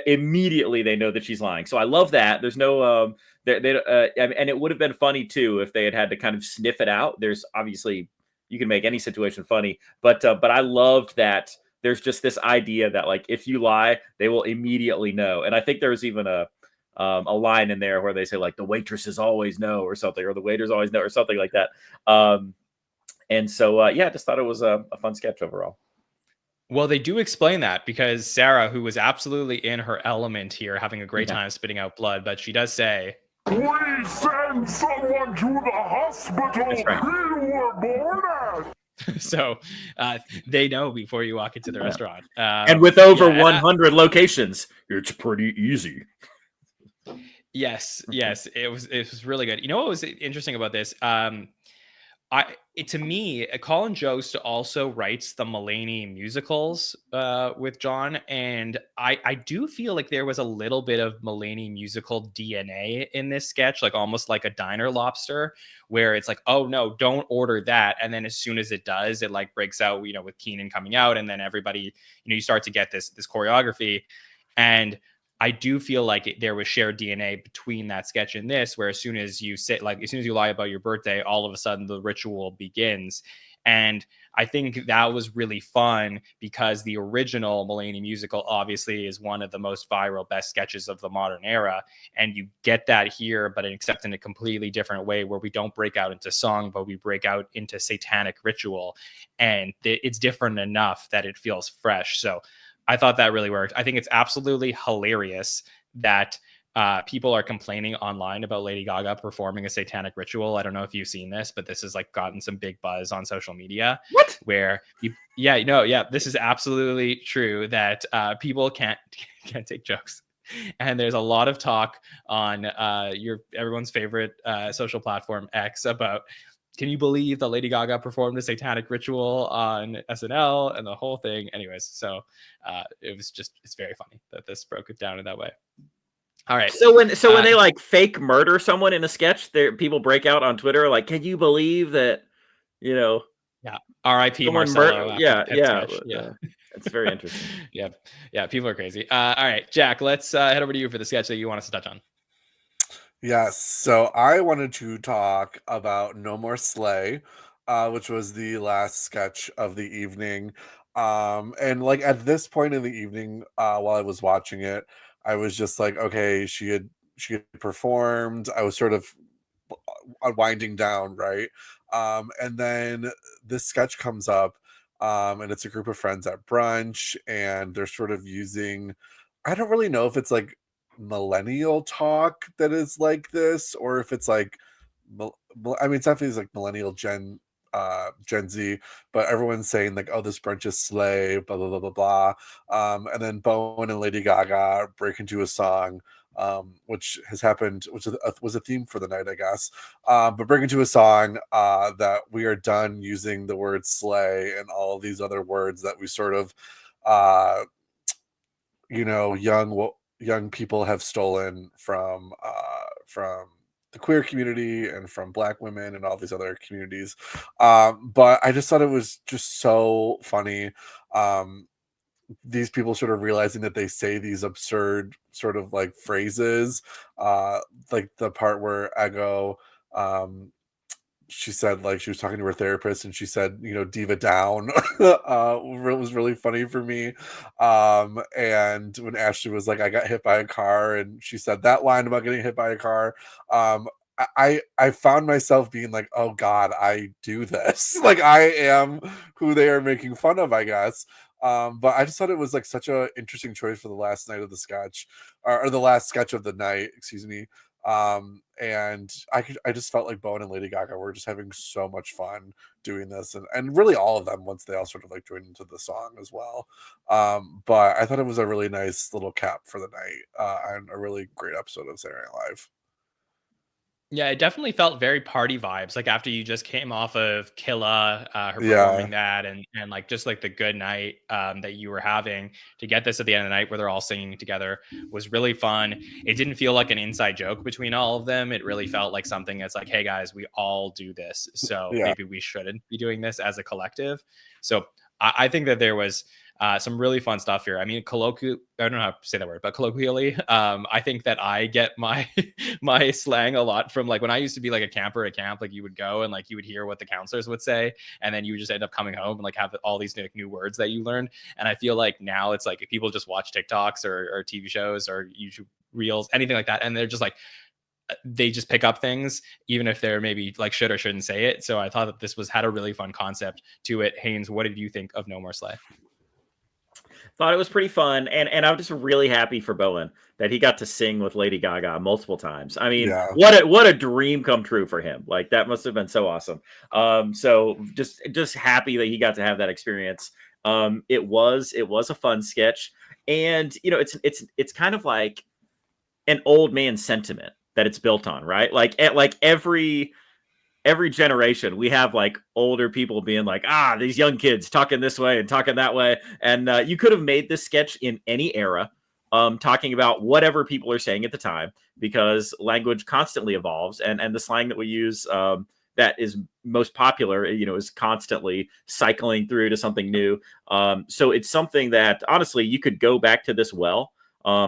immediately they know that she's lying. So I love that. There's no and it would have been funny too if they had to kind of sniff it out. There's obviously, you can make any situation funny, but I loved that there's just this idea that like if you lie, they will immediately know. And I think there's even a line in there where they say like the waitresses always know or something, or the waiters always know or something like that. I just thought it was a fun sketch overall. Well, they do explain that, because Sarah, who was absolutely in her element here, having a great time spitting out blood, but she does say, "Please send someone to the hospital he were born at." So they know before you walk into the restaurant. And with over 100 locations, it's pretty easy. Yes, it was really good. You know what was interesting about this? To me, Colin Jost also writes the Matinee musicals with Jon, and I do feel like there was a little bit of Matinee musical DNA in this sketch, like almost like a diner lobster, where it's like, oh no, don't order that, and then as soon as it does, it like breaks out, with Keenan coming out, and then everybody, you start to get this choreography, and I do feel like there was shared DNA between that sketch and this, where as soon as you lie about your birthday, all of a sudden the ritual begins. And I think that was really fun, because the original Matinee musical obviously is one of the most viral, best sketches of the modern era. And you get that here, but except in a completely different way, where we don't break out into song, but we break out into satanic ritual. And it's different enough that it feels fresh. So I thought that really worked. I think it's absolutely hilarious that people are complaining online about Lady Gaga performing a satanic ritual. I don't know if you've seen this, but this has like gotten some big buzz on social media. What? Where this is absolutely true, that people can't take jokes. And there's a lot of talk on everyone's favorite social platform X about, can you believe that Lady Gaga performed a satanic ritual on SNL and the whole thing? Anyways, so it's very funny that this broke it down in that way. All right. So when they like fake murder someone in a sketch, there people break out on Twitter like, "Can you believe that?" You know. Yeah. R.I.P. Someone Marcelo. yeah. Yeah. It's very interesting. Yeah. People are crazy. All right, Jack. Let's head over to you for the sketch that you want us to touch on. Yes. So I wanted to talk about No More Slay, which was the last sketch of the evening. And like at this point in the evening, while I was watching it, I was just like, okay, she had performed. I was sort of winding down, right? And then this sketch comes up, and it's a group of friends at brunch, and they're sort of using, I don't really know if it's like millennial talk that is like this, or if it's like, I mean, it's definitely like millennial Gen Z, but everyone's saying like, oh, this brunch is slay, blah blah blah blah blah. And then Bowen and Lady Gaga break into a song, which has happened, which was a theme for the night, I guess. But break into a song that we are done using the word slay and all of these other words that we sort of, young people have stolen from the queer community and from Black women and all these other communities. But I just thought it was just so funny. These people sort of realizing that they say these absurd sort of like phrases, like the part where Ego, she said, like, she was talking to her therapist and she said, diva down. It was really funny for me. And when Ashley was like, I got hit by a car, and she said that line about getting hit by a car, I found myself being like, oh God, I do this. Like, I am who they are making fun of, I guess. But I just thought it was like such an interesting choice for the last night of the sketch, or the last sketch of the night, excuse me. And I just felt like Bowen and Lady Gaga were just having so much fun doing this, and really all of them, once they all sort of like joined into the song as well. But I thought it was a really nice little cap for the night, and a really great episode of Saturday Night Live. Yeah, it definitely felt very party vibes. Like after you just came off of Killah, her performing that, and like just like the good night that you were having, to get this at the end of the night where they're all singing together was really fun. It didn't feel like an inside joke between all of them. It really felt like something that's like, hey guys, we all do this, so maybe we shouldn't be doing this as a collective. So I think that there was some really fun stuff here. I mean, I don't know how to say that word, but colloquially, I think that I get my my slang a lot from like when I used to be like a camper at camp. Like you would go and like you would hear what the counselors would say, and then you would just end up coming home and like have all these like, new words that you learned. And I feel like now it's like people just watch TikToks or TV shows or YouTube reels, anything like that, and they're just like, they just pick up things, even if they're maybe like should or shouldn't say it. So I thought that this had a really fun concept to it. Haynes, what did you think of No More Slay? Thought it was pretty fun, and I'm just really happy for Bowen that he got to sing with Lady Gaga multiple times. I mean, what a dream come true for him. Like that must have been so awesome. So just happy that he got to have that experience. It was a fun sketch, and it's kind of like an old man sentiment that it's built on, right? Like every generation we have like older people being like, these young kids talking this way and talking that way. And you could have made this sketch in any era, talking about whatever people are saying at the time, because language constantly evolves, and the slang that we use that is most popular, is constantly cycling through to something new. So it's something that honestly you could go back to this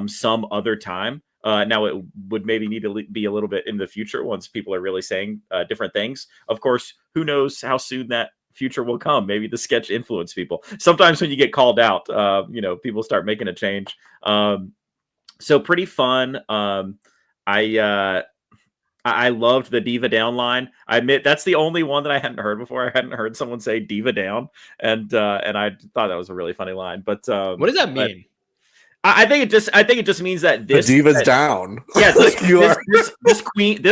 some other time. Now it would maybe need to be a little bit in the future once people are really saying different things. Of course, who knows how soon that future will come? Maybe the sketch influenced people. Sometimes when you get called out, people start making a change. So pretty fun. I loved the diva down line. I admit that's the only one that I hadn't heard before. I hadn't heard someone say diva down, and I thought that was a really funny line. But what does that mean? I think it just means that the diva's down. Yeah, this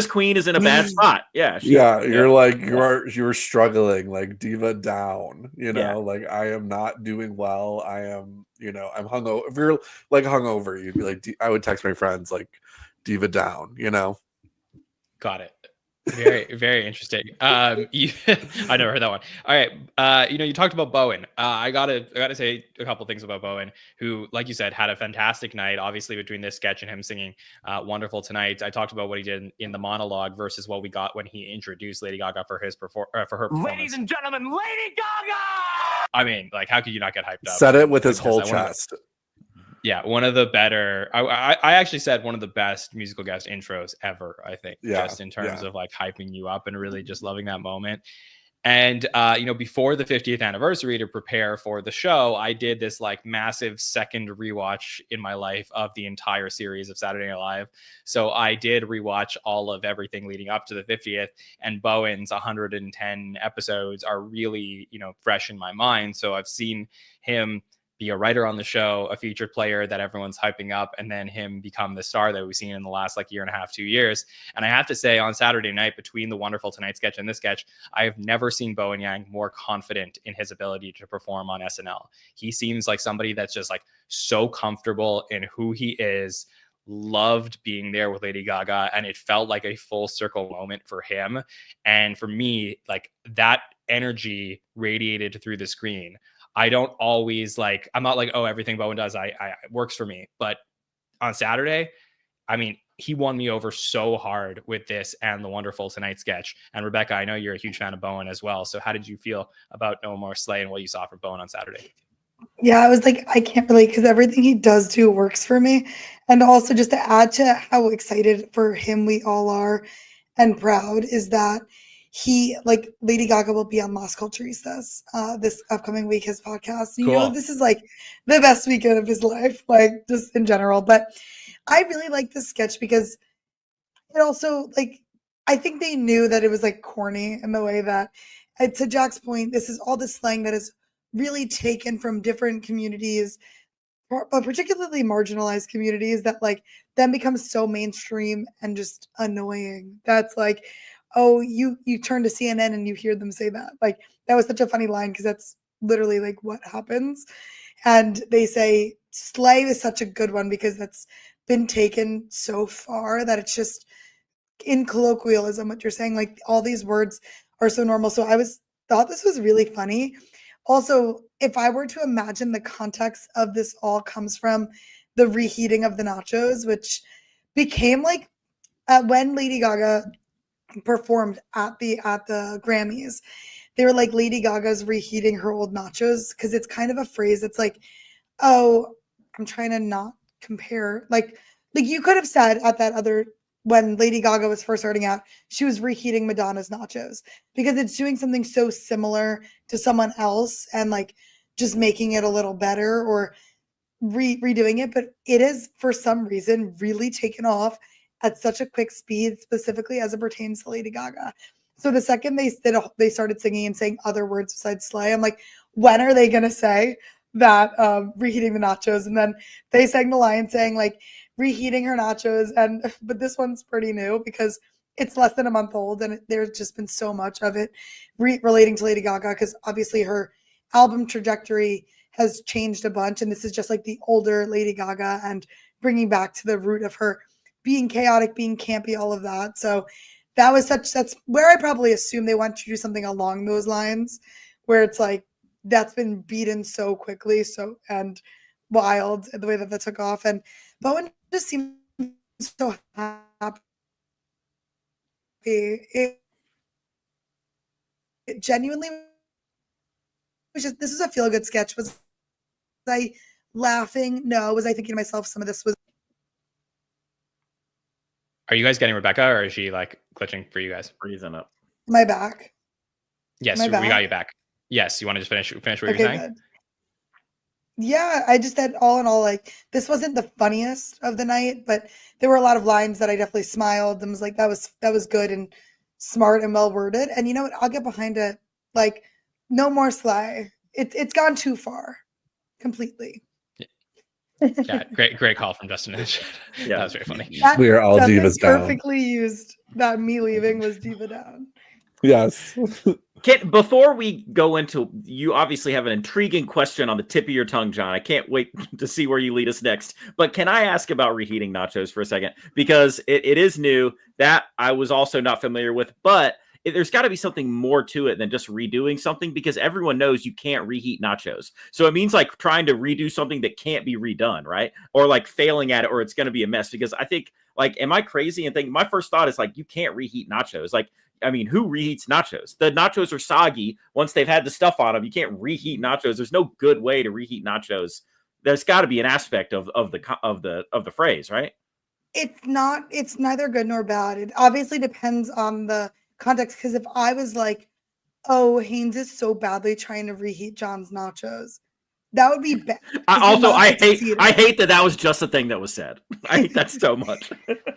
queen is in a bad spot. Yeah, you're struggling, like diva down. Like I am not doing well. I am, I'm hungover. If you're like hungover, you'd be like, I would text my friends like diva down. Got it. Very, very interesting. I never heard that one. All right. You talked about Bowen. I gotta say a couple things about Bowen, who, like you said, had a fantastic night. Obviously, between this sketch and him singing "Wonderful Tonight," I talked about what he did in the monologue versus what we got when he introduced Lady Gaga for her performance. Ladies and gentlemen, Lady Gaga! I mean, like, how could you not get hyped up? Said it with his whole chest. Yeah, one of the better. I actually said one of the best musical guest intros ever. I think, just in terms of like hyping you up and really just loving that moment. And before the 50th anniversary, to prepare for the show, I did this like massive second rewatch in my life of the entire series of Saturday Night Live. So I did rewatch all of everything leading up to the 50th, and Bowen's 110 episodes are really fresh in my mind. So I've seen him be a writer on the show, a featured player that everyone's hyping up, and then him become the star that we've seen in the last like year and a half, 2 years. And I have to say, on Saturday night, between the Wonderful Tonight sketch and this sketch, I have never seen Bowen Yang more confident in his ability to perform on SNL. He seems like somebody that's just like so comfortable in who he is, loved being there with Lady Gaga, and it felt like a full circle moment for him. And for me, like, that energy radiated through the screen. I don't always I'm not like, oh, everything Bowen does, I works for me. But on Saturday, I mean, he won me over so hard with this and the Wonderful Tonight sketch. And Rebecca, I know you're a huge fan of Bowen as well. So how did you feel about No More Slay and what you saw from Bowen on Saturday? Yeah, I was like, I can't relate because everything he does do works for me. And also, just to add to how excited for him we all are and proud, is that Lady Gaga will be on Las Culturistas this upcoming week, his podcast. Cool. This is like the best weekend of his life, like just in general. But I really like this sketch because it also, I think they knew that it was like corny in the way that, to Jack's point, this is all the slang that is really taken from different communities, but particularly marginalized communities, that then becomes so mainstream and just annoying. That's like, oh, you turn to CNN and you hear them say that. Like, that was such a funny line because that's literally like what happens. And they say slay is such a good one because that's been taken so far that it's just in colloquialism what you're saying. Like, all these words are so normal. So thought this was really funny. Also, if I were to imagine the context of this all comes from the reheating of the nachos, which became like when Lady Gaga performed at the Grammys, they were like, Lady Gaga's reheating her old nachos, because it's kind of a phrase that's like, oh, I'm trying to not compare. Like you could have said at that other, when Lady Gaga was first starting out, she was reheating Madonna's nachos, because it's doing something so similar to someone else and like just making it a little better or redoing it. But it is, for some reason, really taken off at such a quick speed, specifically as it pertains to Lady Gaga. So the second they started singing and saying other words besides slay, I'm like, when are they going to say that reheating the nachos? And then they sang the line saying like reheating her nachos. But this one's pretty new because it's less than a month old, and there's just been so much of it relating to Lady Gaga, because obviously her album trajectory has changed a bunch, and this is just like the older Lady Gaga and bringing back to the root of her being chaotic, being campy, all of that. So that's where I probably assume they want to do something along those lines, where it's like that's been beaten so quickly, and wild the way that took off. And Bowen just seems so happy. It genuinely was just, this is a feel-good sketch. Was I laughing? No. Was I thinking to myself, some of this was... Are you guys getting Rebecca, or is she like glitching for you guys? Freezing up. Am I back? Yes, we got you back. Yes, you want to just finish what you're saying? Good. Yeah, I just said, all in all, like, this wasn't the funniest of the night, but there were a lot of lines that I definitely smiled and was like, that was good and smart and well worded. And you know what? I'll get behind it. Like, no more slay. It's gone too far, completely. Yeah, great call from Justin. Yeah, that was very funny. We are all Justin divas down. perfectly used that me leaving was diva down. Yes. Before we go into, you obviously have an intriguing question on the tip of your tongue, John. I can't wait to see where you lead us next. But can I ask about reheating nachos for a second? Because it is new that I was also not familiar with, but there's got to be something more to it than just redoing something, because everyone knows you can't reheat nachos. So it means like trying to redo something that can't be redone, right? Or like failing at it, or it's going to be a mess. Because I think, like, am I crazy and think my first thought is like, you can't reheat nachos. Like, I mean, who reheats nachos? The nachos are soggy once they've had the stuff on them. You can't reheat nachos. There's no good way to reheat nachos. There's got to be an aspect of the phrase, right? It's not. It's neither good nor bad. It obviously depends on the context. Because if I was like, "Oh, Haynes is so badly trying to reheat John's nachos," that would be bad. I hate that was just a thing that was said. I hate that so much.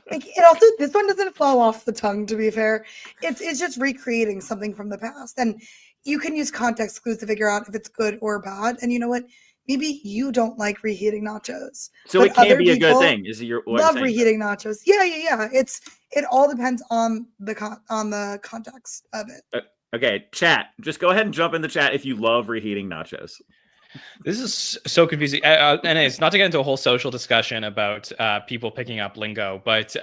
Like, it also, this one doesn't fall off the tongue, to be fair. It's just recreating something from the past, and you can use context clues to figure out if it's good or bad. And you know what? Maybe you don't like reheating nachos, so it can be a good thing. Is your love reheating nachos? Yeah. It all depends on the context of it. Okay, chat. Just go ahead and jump in the chat if you love reheating nachos. This is so confusing, and it's not to get into a whole social discussion about people picking up lingo, but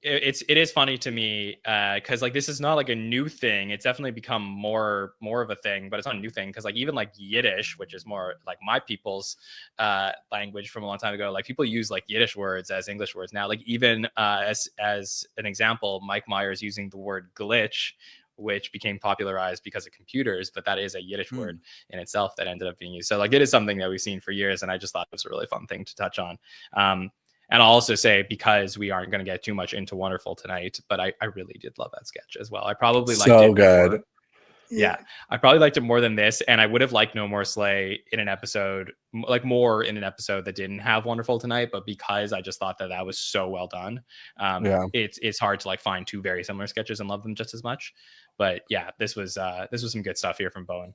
it is funny to me because like this is not like a new thing. It's definitely become more of a thing, but it's not a new thing because like even like Yiddish, which is more like my people's language from a long time ago, like people use like Yiddish words as English words now. Like even as an example, Mike Myers using the word glitch, which became popularized because of computers, but that is a Yiddish word in itself that ended up being used. So like it is something that we've seen for years, and I just thought it was a really fun thing to touch on. And I'll also say, because we aren't going to get too much into Wonderful tonight, but I really did love that sketch as well. I probably liked so it good. More. Yeah, I probably liked it more than this, and I would have liked No More Slay in an episode, like more in an episode that didn't have Wonderful Tonight. But because I just thought that was so well done, it's hard to like find two very similar sketches and love them just as much. But yeah, this was some good stuff here from Bowen.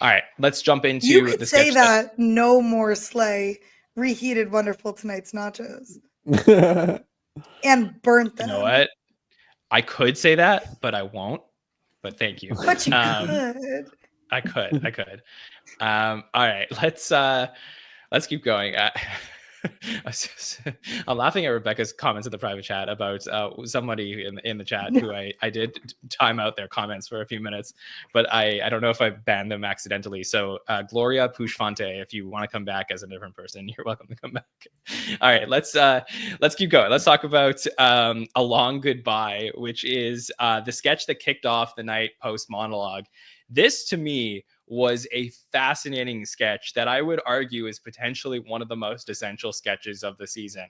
All right, let's jump into you could the say sketch that No More Slay reheated Wonderful Tonight's nachos and burnt them. You know what? I could say that, but I won't. But thank you. But you could. I could. All right, let's keep going. I'm laughing at Rebecca's comments in the private chat about somebody in the chat who I did time out their comments for a few minutes, but I don't know if I banned them accidentally. So Gloria Pushfonte, if you want to come back as a different person, you're welcome to come back. All right, let's keep going. Let's talk about A Long Goodbye, which is the sketch that kicked off the night post monologue. This to me was a fascinating sketch that I would argue is potentially one of the most essential sketches of the season.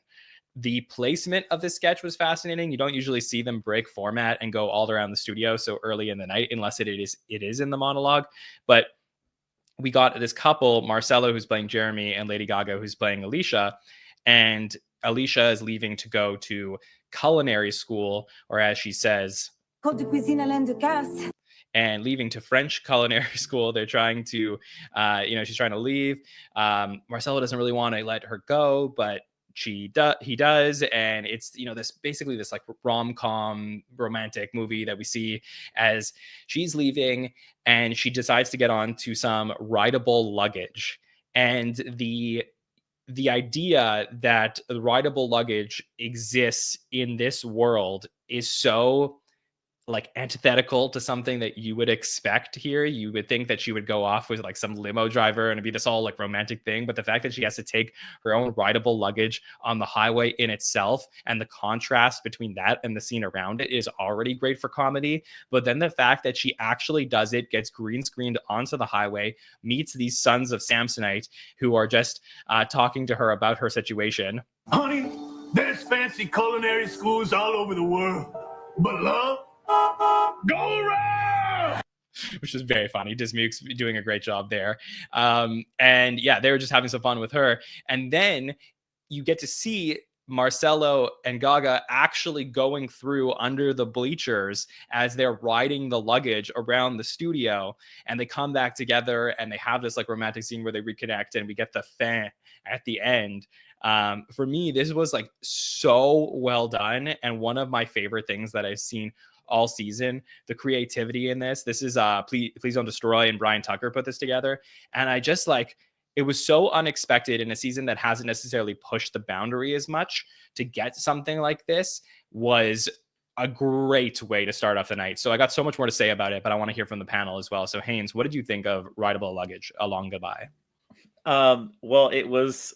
The placement of the sketch was fascinating. You don't usually see them break format and go all around the studio so early in the night, unless it is in the monologue. But we got this couple, Marcelo, who's playing Jeremy, and Lady Gaga, who's playing Alicia. And Alicia is leaving to go to culinary school, or as she says, Côte de cuisine Alain Ducasse. And leaving to French culinary school. They're trying to, she's trying to leave. Marcelo doesn't really want to let her go, but he does. And it's, this like rom-com romantic movie that we see as she's leaving, and she decides to get on to some rideable luggage. And the idea that the rideable luggage exists in this world is so like antithetical to something that you would expect here. You would think that she would go off with like some limo driver and it'd be this all like romantic thing. But the fact that she has to take her own rideable luggage on the highway in itself, and the contrast between that and the scene around it, is already great for comedy. But then the fact that she actually does it, gets green screened onto the highway, meets these sons of Samsonite who are just talking to her about her situation. Honey, there's fancy culinary schools all over the world, but love, go around! Which is very funny. Dismuke's doing a great job there. And yeah, they were just having some fun with her. And then you get to see Marcelo and Gaga actually going through under the bleachers as they're riding the luggage around the studio. And they come back together and they have this like romantic scene where they reconnect, and we get the fin at the end. For me, this was like so well done, and one of my favorite things that I've seen all season. The creativity in this is Please Don't Destroy, and Brian Tucker put this together. And I just like, it was so unexpected in a season that hasn't necessarily pushed the boundary as much. To get something like this was a great way to start off the night. So I got so much more to say about it, but I want to hear from the panel as well. So Haynes, what did you think of Rideable Luggage, Along Goodbye? Well, it was,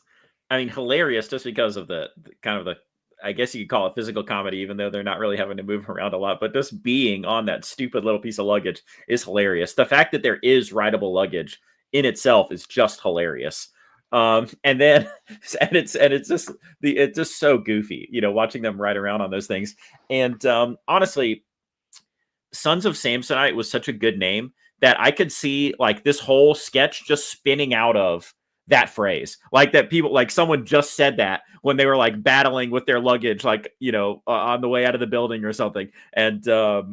I mean, hilarious just because of the kind of the, I guess you could call it physical comedy, even though they're not really having to move around a lot. But just being on that stupid little piece of luggage is hilarious. The fact that there is rideable luggage in itself is just hilarious. And then it's just so goofy, you know, watching them ride around on those things. And honestly, Sons of Samsonite was such a good name that I could see like this whole sketch just spinning out of that phrase, like that people, like someone just said that when they were like battling with their luggage, like, you know, on the way out of the building or something. And just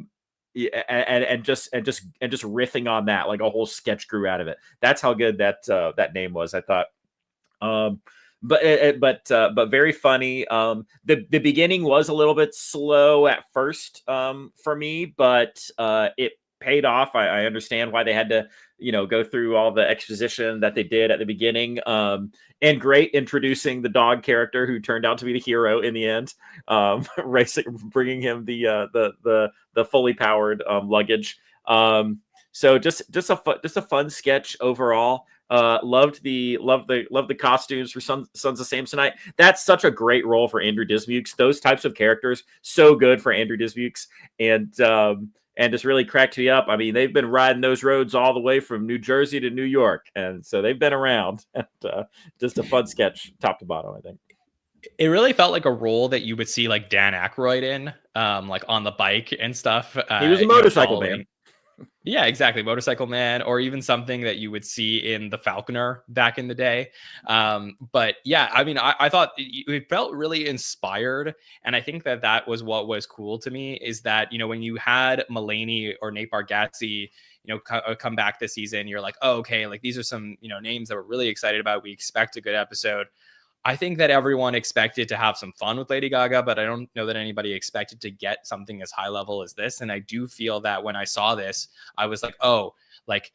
riffing on that, like a whole sketch grew out of it. That's how good that name was, I thought. But very funny. The beginning was a little bit slow at first for me, but it paid off. I understand why they had to, you know, go through all the exposition that they did at the beginning. And great introducing the dog character who turned out to be the hero in the end. Bringing him the fully powered luggage. So just a fun sketch overall. Loved the costumes for Sons of Samsonite. That's such a great role for Andrew Dismukes. Those types of characters, so good for Andrew Dismukes, and just really cracked me up. I mean, they've been riding those roads all the way from New Jersey to New York, and so they've been around. And just a fun sketch, top to bottom, I think. It really felt like a role that you would see like Dan Aykroyd in, like on the bike and stuff. He was a motorcycle man. Yeah, exactly. Motorcycle Man, or even something that you would see in The Falconer back in the day. But yeah, I mean, I thought it felt really inspired. And I think that was what was cool to me, is that, you know, when you had Mulaney or Nate Bargatze, you know, come back this season, you're like, oh, okay, like these are some, you know, names that we're really excited about. We expect a good episode. I think that everyone expected to have some fun with Lady Gaga, but I don't know that anybody expected to get something as high level as this. And I do feel that when I saw this, I was like, oh, like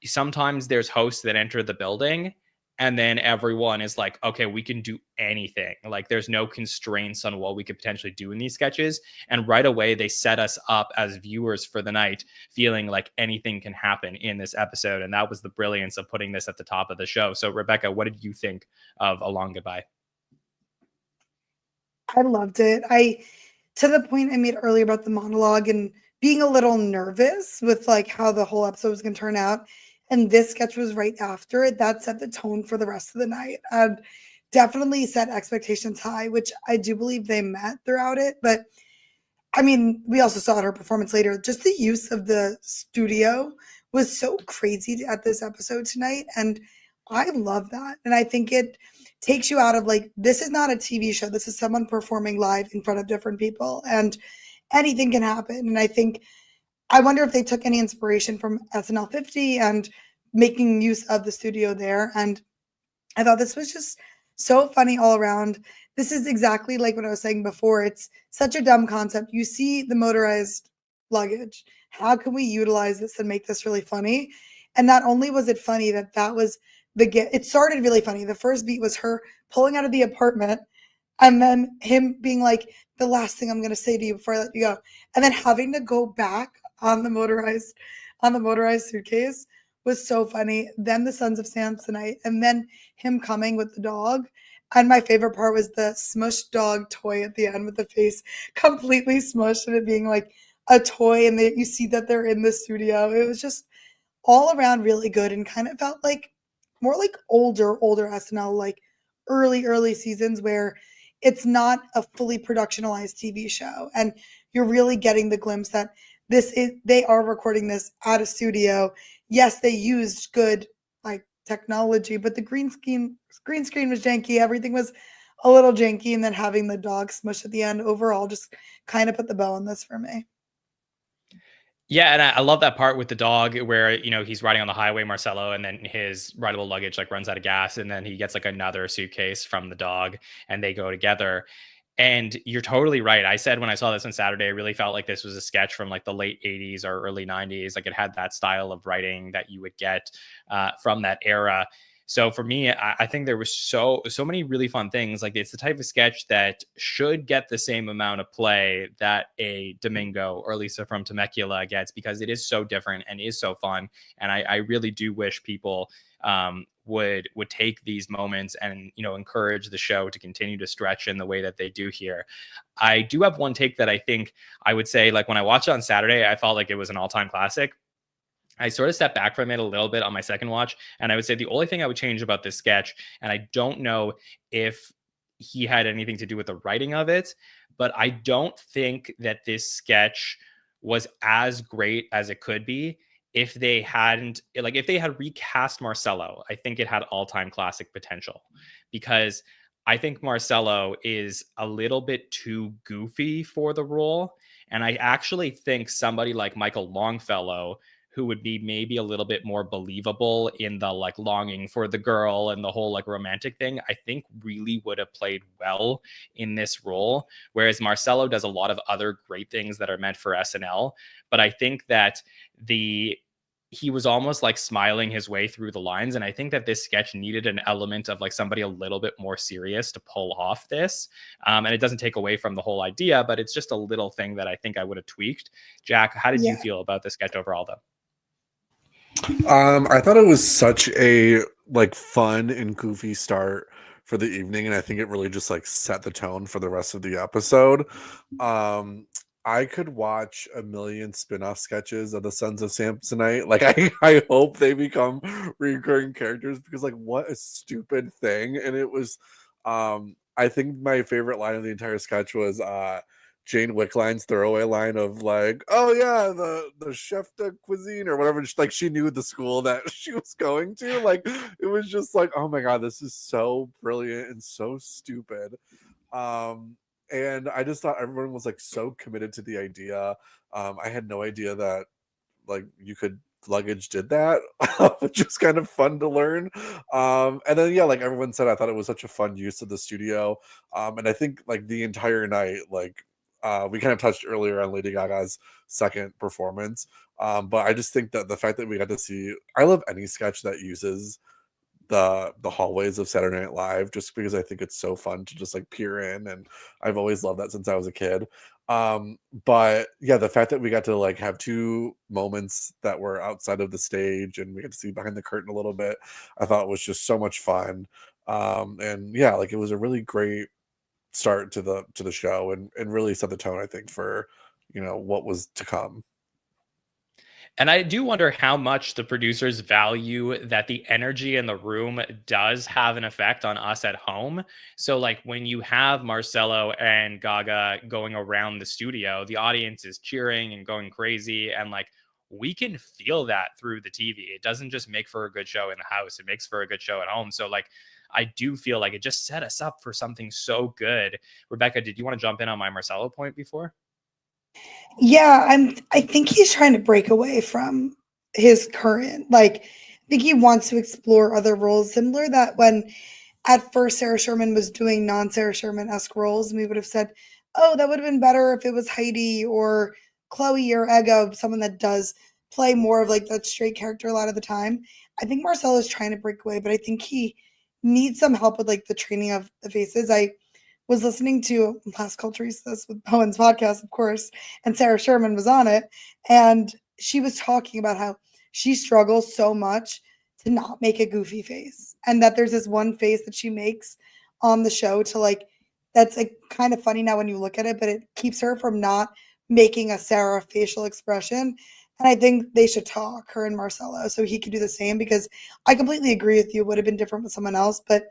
sometimes there's hosts that enter the building and then everyone is like, okay, we can do anything. Like there's no constraints on what we could potentially do in these sketches. And right away, they set us up as viewers for the night, feeling like anything can happen in this episode. And that was the brilliance of putting this at the top of the show. So Rebecca, what did you think of Along Goodbye? I loved it. To the point I made earlier about the monologue and being a little nervous with like how the whole episode was going to turn out. And this sketch was right after it. That set the tone for the rest of the night. And definitely set expectations high, which I do believe they met throughout it. But I mean, we also saw her performance later. Just the use of the studio was so crazy at this episode tonight. And I love that. And I think it takes you out of like, this is not a TV show. This is someone performing live in front of different people. And anything can happen. And I wonder if they took any inspiration from SNL 50 and making use of the studio there. And I thought this was just so funny all around. This is exactly like what I was saying before. It's such a dumb concept. You see the motorized luggage. How can we utilize this and make this really funny? And not only was it funny that was it started really funny. The first beat was her pulling out of the apartment and then him being like, the last thing I'm going to say to you before I let you go. And then having to go back on the motorized suitcase was so funny. Then the Sons of Samsonite, and then him coming with the dog. And my favorite part was the smushed dog toy at the end with the face completely smushed and it being like a toy. And you see that they're in the studio. It was just all around really good and kind of felt like more like older SNL, like early seasons where it's not a fully productionalized TV show. And you're really getting the glimpse that they are recording this at a studio. Yes, they used good like technology, but the green screen was janky. Everything was a little janky. And then having the dog smush at the end overall just kind of put the bow on this for me. Yeah, and I love that part with the dog where, you know, he's riding on the highway, Marcelo, and then his rideable luggage like runs out of gas, and then he gets like another suitcase from the dog, and they go together. And you're totally right. I said when I saw this on Saturday, I really felt like this was a sketch from like the late 80s or early 90s. Like it had that style of writing that you would get from that era. So for me, I think there was so many really fun things. Like it's the type of sketch that should get the same amount of play that a Domingo or Lisa from Temecula gets, because it is so different and is so fun. And I really do wish people would take these moments and, you know, encourage the show to continue to stretch in the way that they do here. I do have one take that I think I would say, like when I watched it on Saturday, I felt like it was an all-time classic. I sort of stepped back from it a little bit on my second watch, and I would say the only thing I would change about this sketch, and I don't know if he had anything to do with the writing of it, but I don't think that this sketch was as great as it could be if they hadn't, like, if they had recast Marcelo. I think it had all-time classic potential, because I think Marcelo is a little bit too goofy for the role. And I actually think somebody like Michael Longfellow, who would be maybe a little bit more believable in the like longing for the girl and the whole like romantic thing, I think really would have played well in this role. Whereas Marcelo does a lot of other great things that are meant for SNL. But I think that he was almost like smiling his way through the lines. And I think that this sketch needed an element of like somebody a little bit more serious to pull off this. And it doesn't take away from the whole idea, but it's just a little thing that I think I would have tweaked. Jack, how did you feel about the sketch overall though? I thought it was such a like fun and goofy start for the evening, and I think it really just like set the tone for the rest of the episode. I could watch a million spin-off sketches of the Sons of Samsonite. Like I hope they become recurring characters, because like what a stupid thing. And it was I think my favorite line of the entire sketch was Jane Wickline's throwaway line of like, oh yeah, the chef de cuisine or whatever. Like she knew the school that she was going to. Like it was just like, oh my god, this is so brilliant and so stupid. And I just thought everyone was like so committed to the idea. I had no idea that like you could luggage did that, which was kind of fun to learn. And then yeah, like everyone said, I thought it was such a fun use of the studio. And I think like the entire night, like we kind of touched earlier on Lady Gaga's second performance. But I just think that the fact that we got to see, I love any sketch that uses the hallways of Saturday Night Live, just because I think it's so fun to just like peer in, and I've always loved that since I was a kid. But yeah, the fact that we got to like have two moments that were outside of the stage and we got to see behind the curtain a little bit, I thought was just so much fun. And yeah, like it was a really great start to the show, and really set the tone, I think, for what was to come. And I do wonder how much the producers value that the energy in the room does have an effect on us at home. So like when you have Marcelo and Gaga going around the studio, the audience is cheering and going crazy. And like we can feel that through the TV. It doesn't just make for a good show in the house. It makes for a good show at home. So like I do feel like it just set us up for something so good. Rebecca, did you want to jump in on my Marcelo point before? Yeah, I think he's trying to break away from his current, like, I think he wants to explore other roles, similar that when at first Sarah Sherman was doing non-Sarah Sherman-esque roles, and we would have said, oh, that would have been better if it was Heidi or Chloe or Ego, someone that does play more of like that straight character a lot of the time. I think Marcelo is trying to break away, but I think he needs some help with like the training of the faces. I was listening to Last Culture Recess with Bowen's podcast, of course, and Sarah Sherman was on it. And she was talking about how she struggles so much to not make a goofy face. And that there's this one face that she makes on the show to like, that's like kind of funny now when you look at it, but it keeps her from not making a Sarah facial expression. And I think they should talk, her and Marcelo, so he could do the same, because I completely agree with you. It would have been different with someone else, but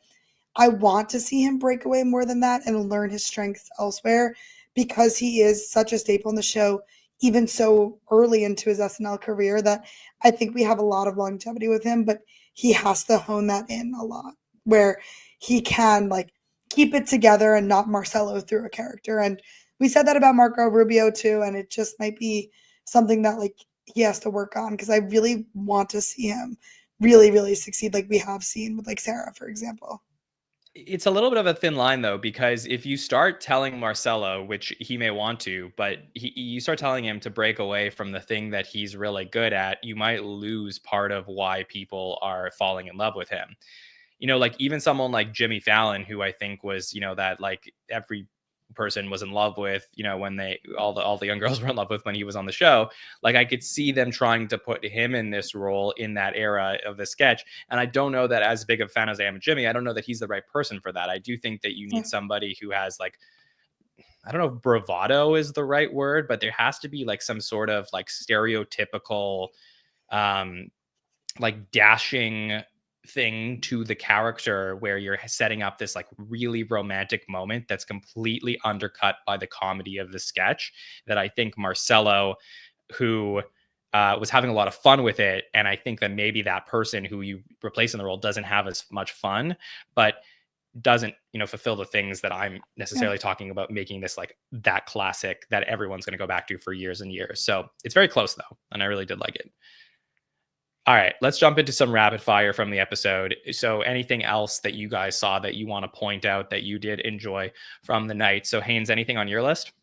I want to see him break away more than that and learn his strengths elsewhere, because he is such a staple in the show, even so early into his SNL career, that I think we have a lot of longevity with him, but he has to hone that in a lot, where he can like keep it together and not Marcelo through a character. And we said that about Marco Rubio too, and it just might be something that like he has to work on, because I really want to see him really, really succeed, like we have seen with like Sarah, for example. It's a little bit of a thin line though, because if you start telling Marcelo, which he may want to, but you start telling him to break away from the thing that he's really good at, you might lose part of why people are falling in love with him. Like even someone like Jimmy Fallon, who I think was, that like every person was in love with, when all the young girls were in love with when he was on the show. Like I could see them trying to put him in this role in that era of the sketch. And I don't know that, as big of a fan as I am of Jimmy, I don't know that he's the right person for that. I do think that you need somebody who has like, I don't know if bravado is the right word, but there has to be like some sort of like stereotypical like dashing thing to the character where you're setting up this like really romantic moment that's completely undercut by the comedy of the sketch, that I think Marcelo, who was having a lot of fun with it, and I think that maybe that person who you replace in the role doesn't have as much fun, but doesn't fulfill the things that I'm necessarily talking about, making this like that classic that everyone's going to go back to for years and years. So it's very close though, and I really did like it. All right, let's jump into some rapid fire from the episode. So anything else that you guys saw that you want to point out that you did enjoy from the night? So Haynes, anything on your list?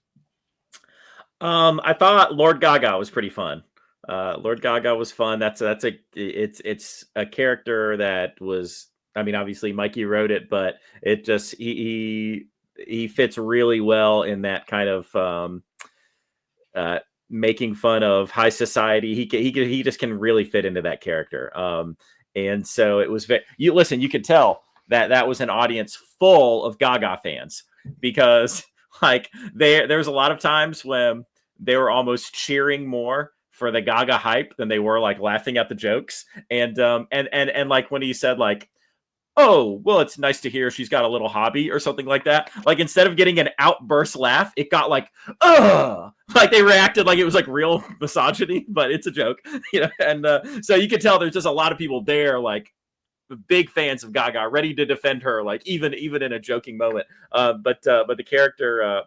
I thought Lord Gaga was pretty fun. Lord Gaga was fun. It's a character that was, I mean, obviously Mikey wrote it, but it just, he fits really well in that kind of, making fun of high society. He just can really fit into that character. And so it was you could tell that was an audience full of Gaga fans, because like there's a lot of times when they were almost cheering more for the Gaga hype than they were like laughing at the jokes. And like when he said like, oh, well, it's nice to hear she's got a little hobby or something like that. Like instead of getting an outburst laugh, it got like, ugh, like they reacted like it was like real misogyny, but it's a joke, And so you could tell there's just a lot of people there, like big fans of Gaga, ready to defend her, like even in a joking moment. But the character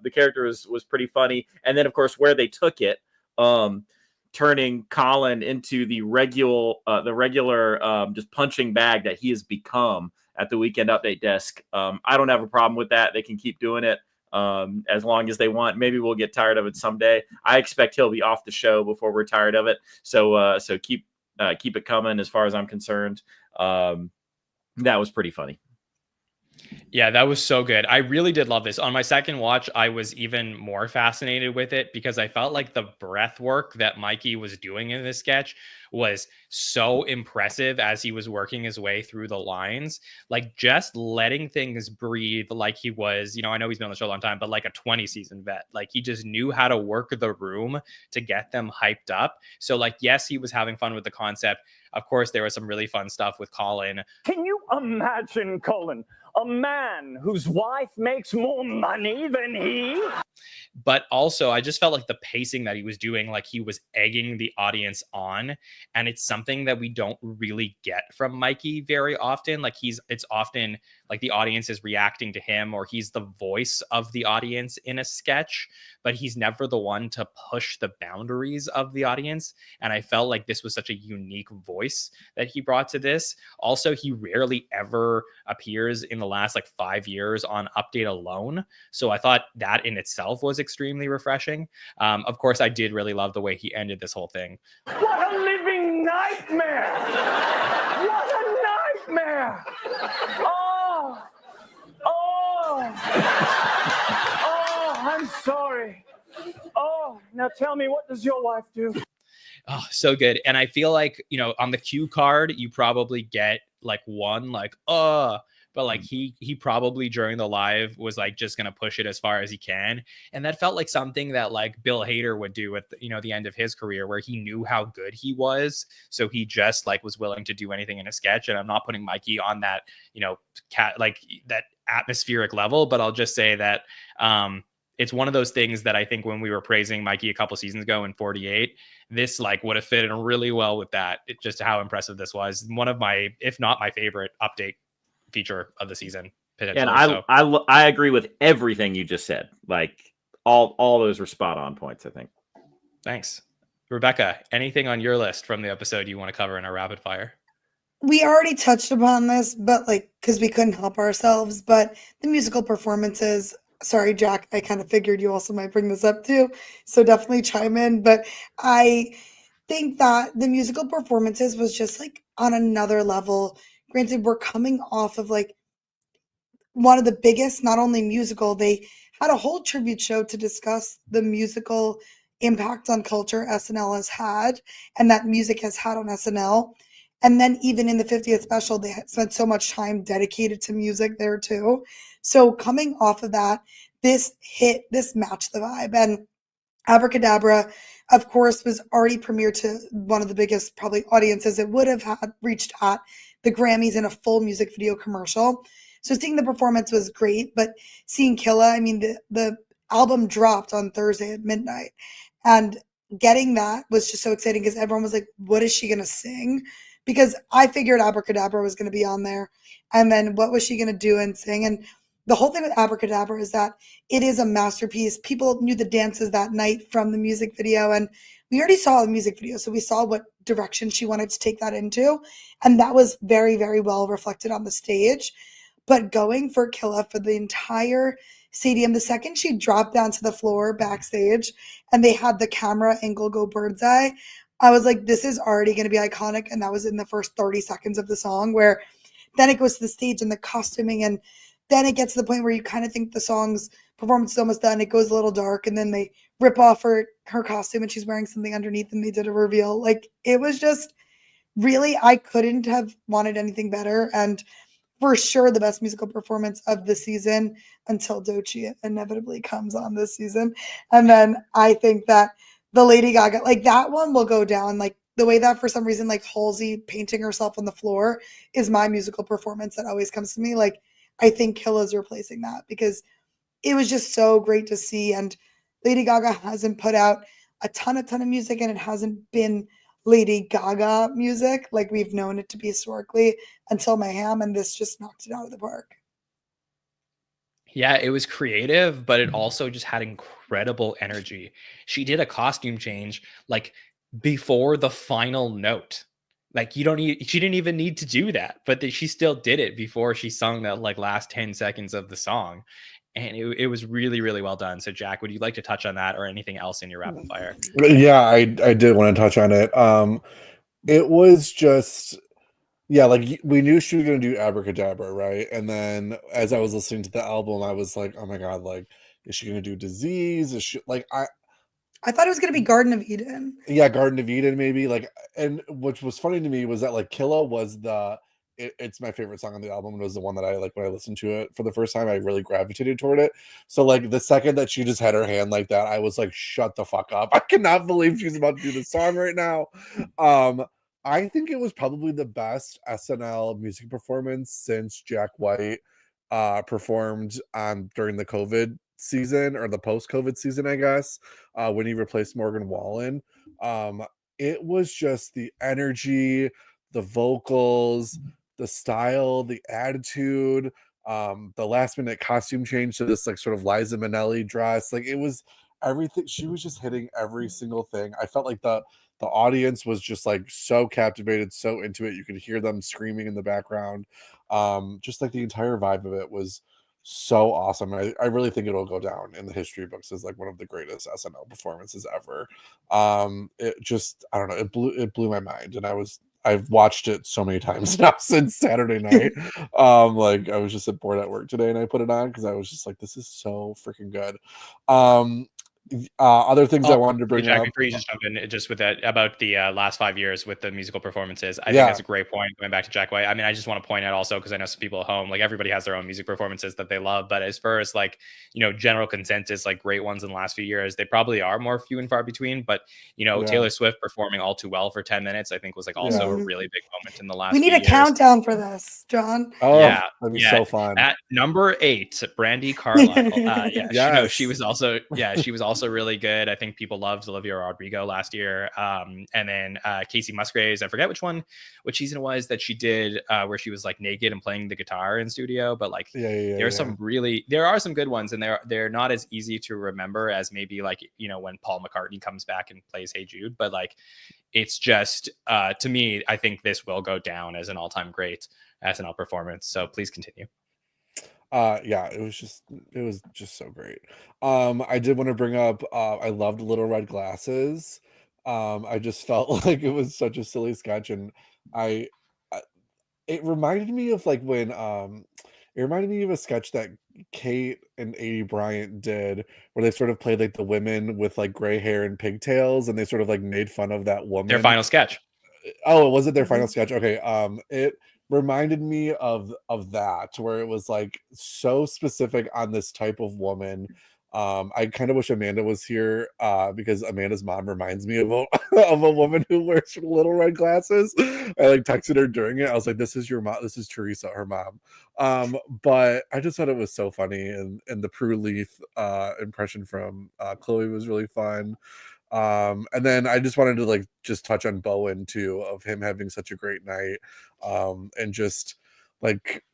was pretty funny. And then of course where they took it, turning Colin into the regular just punching bag that he has become at the Weekend Update desk. I don't have a problem with that. They can keep doing it as long as they want. Maybe we'll get tired of it someday. I expect he'll be off the show before we're tired of it. So keep it coming as far as I'm concerned. That was pretty funny. Yeah, that was so good. I really did love this. On my second watch, I was even more fascinated with it because I felt like the breath work that Mikey was doing in this sketch was so impressive as he was working his way through the lines. Like just letting things breathe like he was, I know he's been on the show a long time, but like a 20-season vet. Like he just knew how to work the room to get them hyped up. So like, yes, he was having fun with the concept. Of course, there was some really fun stuff with Colin. Can you imagine, Colin, a man whose wife makes more money than he? But also, I just felt like the pacing that he was doing, like he was egging the audience on. And it's something that we don't really get from Mikey very often. Like it's often like the audience is reacting to him, or he's the voice of the audience in a sketch, but he's never the one to push the boundaries of the audience. And I felt like this was such a unique voice that he brought to this. Also, he rarely ever appears in the last like 5 years on Update alone. So I thought that in itself was extremely refreshing. Of course, I did really love the way he ended this whole thing. What a living nightmare! What a nightmare! Oh, I'm sorry. Oh, now tell me, what does your wife do? Oh, so good. And I feel like, on the cue card, you probably get like one, like, but like he probably during the live was like just going to push it as far as he can. And that felt like something that like Bill Hader would do at the end of his career, where he knew how good he was. So he just like was willing to do anything in a sketch. And I'm not putting Mikey on that, like that atmospheric level, but I'll just say that, it's one of those things that I think when we were praising Mikey a couple seasons ago in 48, this like would have fit in really well with that. Just how impressive this was. One of my, if not my favorite update feature of the season. And I agree with everything you just said. Like all those were spot on points, I think. Thanks. Rebecca, anything on your list from the episode you want to cover in our rapid fire? we already touched upon this, but like, because we couldn't help ourselves, but the musical performances. Sorry, Jack, I kind of figured you also might bring this up too. So definitely chime in. But I think that the musical performances was just like on another level. Granted, we're coming off of like one of the biggest, not only musical, they had a whole tribute show to discuss the musical impact on culture SNL has had and that music has had on SNL. And then even in the 50th special, they had spent so much time dedicated to music there too. So coming off of that, this matched the vibe. And Abracadabra, of course, was already premiered to one of the biggest probably audiences it would have had reached at the Grammys in a full music video commercial. So seeing the performance was great, but seeing Killah, I mean, the album dropped on Thursday at midnight, and getting that was just so exciting because everyone was like, "What is she gonna sing?" Because I figured Abracadabra was gonna be on there, and then what was she gonna do and sing? And the whole thing with Abracadabra is that it is a masterpiece. People knew the dances that night from the music video, and we already saw the music video, so we saw what direction she wanted to take that into, and that was very, very well reflected on the stage. But going for Killah for the entire stadium, the second she dropped down to the floor backstage and they had the camera angle go bird's eye, I was like, this is already going to be iconic. And that was in the first 30 seconds of the song, where then it goes to the stage and the costuming, and then it gets to the point where you kind of think the song's performance is almost done. It goes a little dark, and then they rip off her costume and she's wearing something underneath and they did a reveal. Like, it was just really, I couldn't have wanted anything better. And for sure the best musical performance of the season until Doechii inevitably comes on this season. And then I think that the Lady Gaga, like that one will go down. Like the way that for some reason, like Halsey painting herself on the floor is my musical performance that always comes to me. Like I think Killah's replacing that because it was just so great to see. And Lady Gaga hasn't put out a ton of music, and it hasn't been Lady Gaga music like we've known it to be historically until MAYHEM, and this just knocked it out of the park. Yeah, it was creative, but it also just had incredible energy. She did a costume change like before the final note. Like she didn't even need to do that, but she still did it before she sung that like last 10 seconds of the song. And it was really, really well done. So Jack, would you like to touch on that or anything else in your rapid fire? Yeah, I did want to touch on it. It was just, yeah, like we knew she was going to do Abracadabra, right? And then as I was listening to the album, I was like, oh my God, like, is she going to do Disease? Is she like, I thought it was going to be Garden of Eden. Yeah, Garden of Eden, maybe. Like, and which was funny to me was that like Killah was it's my favorite song on the album. It was the one that I like when I listened to it for the first time. I really gravitated toward it. So like the second that she just had her hand like that, I was like, shut the fuck up. I cannot believe she's about to do the song right now. I think it was probably the best SNL music performance since Jack White performed during the COVID season, or the post-COVID season, I guess, when he replaced Morgan Wallen. It was just the energy, the vocals, the style, the attitude, the last minute costume change to this like sort of Liza Minnelli dress. Like it was everything. She was just hitting every single thing. I felt like the audience was just like so captivated, so into it. You could hear them screaming in the background. Just like the entire vibe of it was so awesome. I really think it'll go down in the history books as like one of the greatest SNL performances ever. It just, I don't know, it blew my mind, and I've watched it so many times now since Saturday night. Like I was just bored at work today and I put it on because I was just like, this is so freaking good. Other things I wanted to bring Jack, up before you just jump in, just with that about the last 5 years with the musical performances, I think that's a great point. Going back to Jack White, I mean, I just want to point out also, because I know some people at home, like everybody has their own music performances that they love, but as far as like, you know, general consensus, like great ones in the last few years, they probably are more few and far between. But you know, Taylor Swift performing All Too Well for 10 minutes, I think was like also a really big moment in the last. We need a countdown for this, John. Oh, yeah, that'd be so fun. At number 8, Brandi Carlile. She was also also really good. I think people loved Olivia Rodrigo last year. And then Casey Musgraves, I forget which season it was that she did where she was like naked and playing the guitar in studio. But like there are some good ones, and they're not as easy to remember as maybe like, you know, when Paul McCartney comes back and plays Hey Jude. But like it's just to me, I think this will go down as an all-time great SNL performance. So please continue. Yeah, it was just so great. I did want to bring up I loved Little Red Glasses. I just felt like it was such a silly sketch, and I it reminded me of like when it reminded me of a sketch that Kate and A.D. Bryant did where they sort of played like the women with like gray hair and pigtails, and they sort of like made fun of that woman. Their final sketch. Oh, was it their final sketch? Okay. It reminded me of that, where it was like so specific on this type of woman. I kind of wish Amanda was here because Amanda's mom reminds me of of a woman who wears little red glasses. I like texted her during it. I was like, "This is your mom. This is Teresa, her mom." But I just thought it was so funny, and the Prue Leith impression from Chloe was really fun. And then I just wanted to like just touch on Bowen too, of him having such a great night, and just like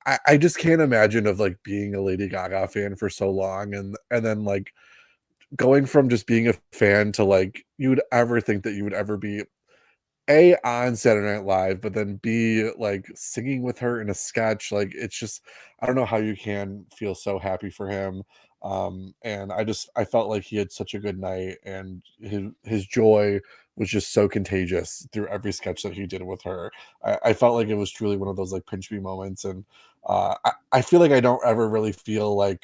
I just can't imagine of like being a Lady Gaga fan for so long, and then like going from just being a fan to like you would ever think that you would ever be A, on Saturday Night Live, but then B, like singing with her in a sketch. Like it's just, I don't know how you can feel so happy for him. And I felt like he had such a good night, and his joy was just so contagious through every sketch that he did with her. I felt like it was truly one of those like pinch me moments. And I feel like I don't ever really feel like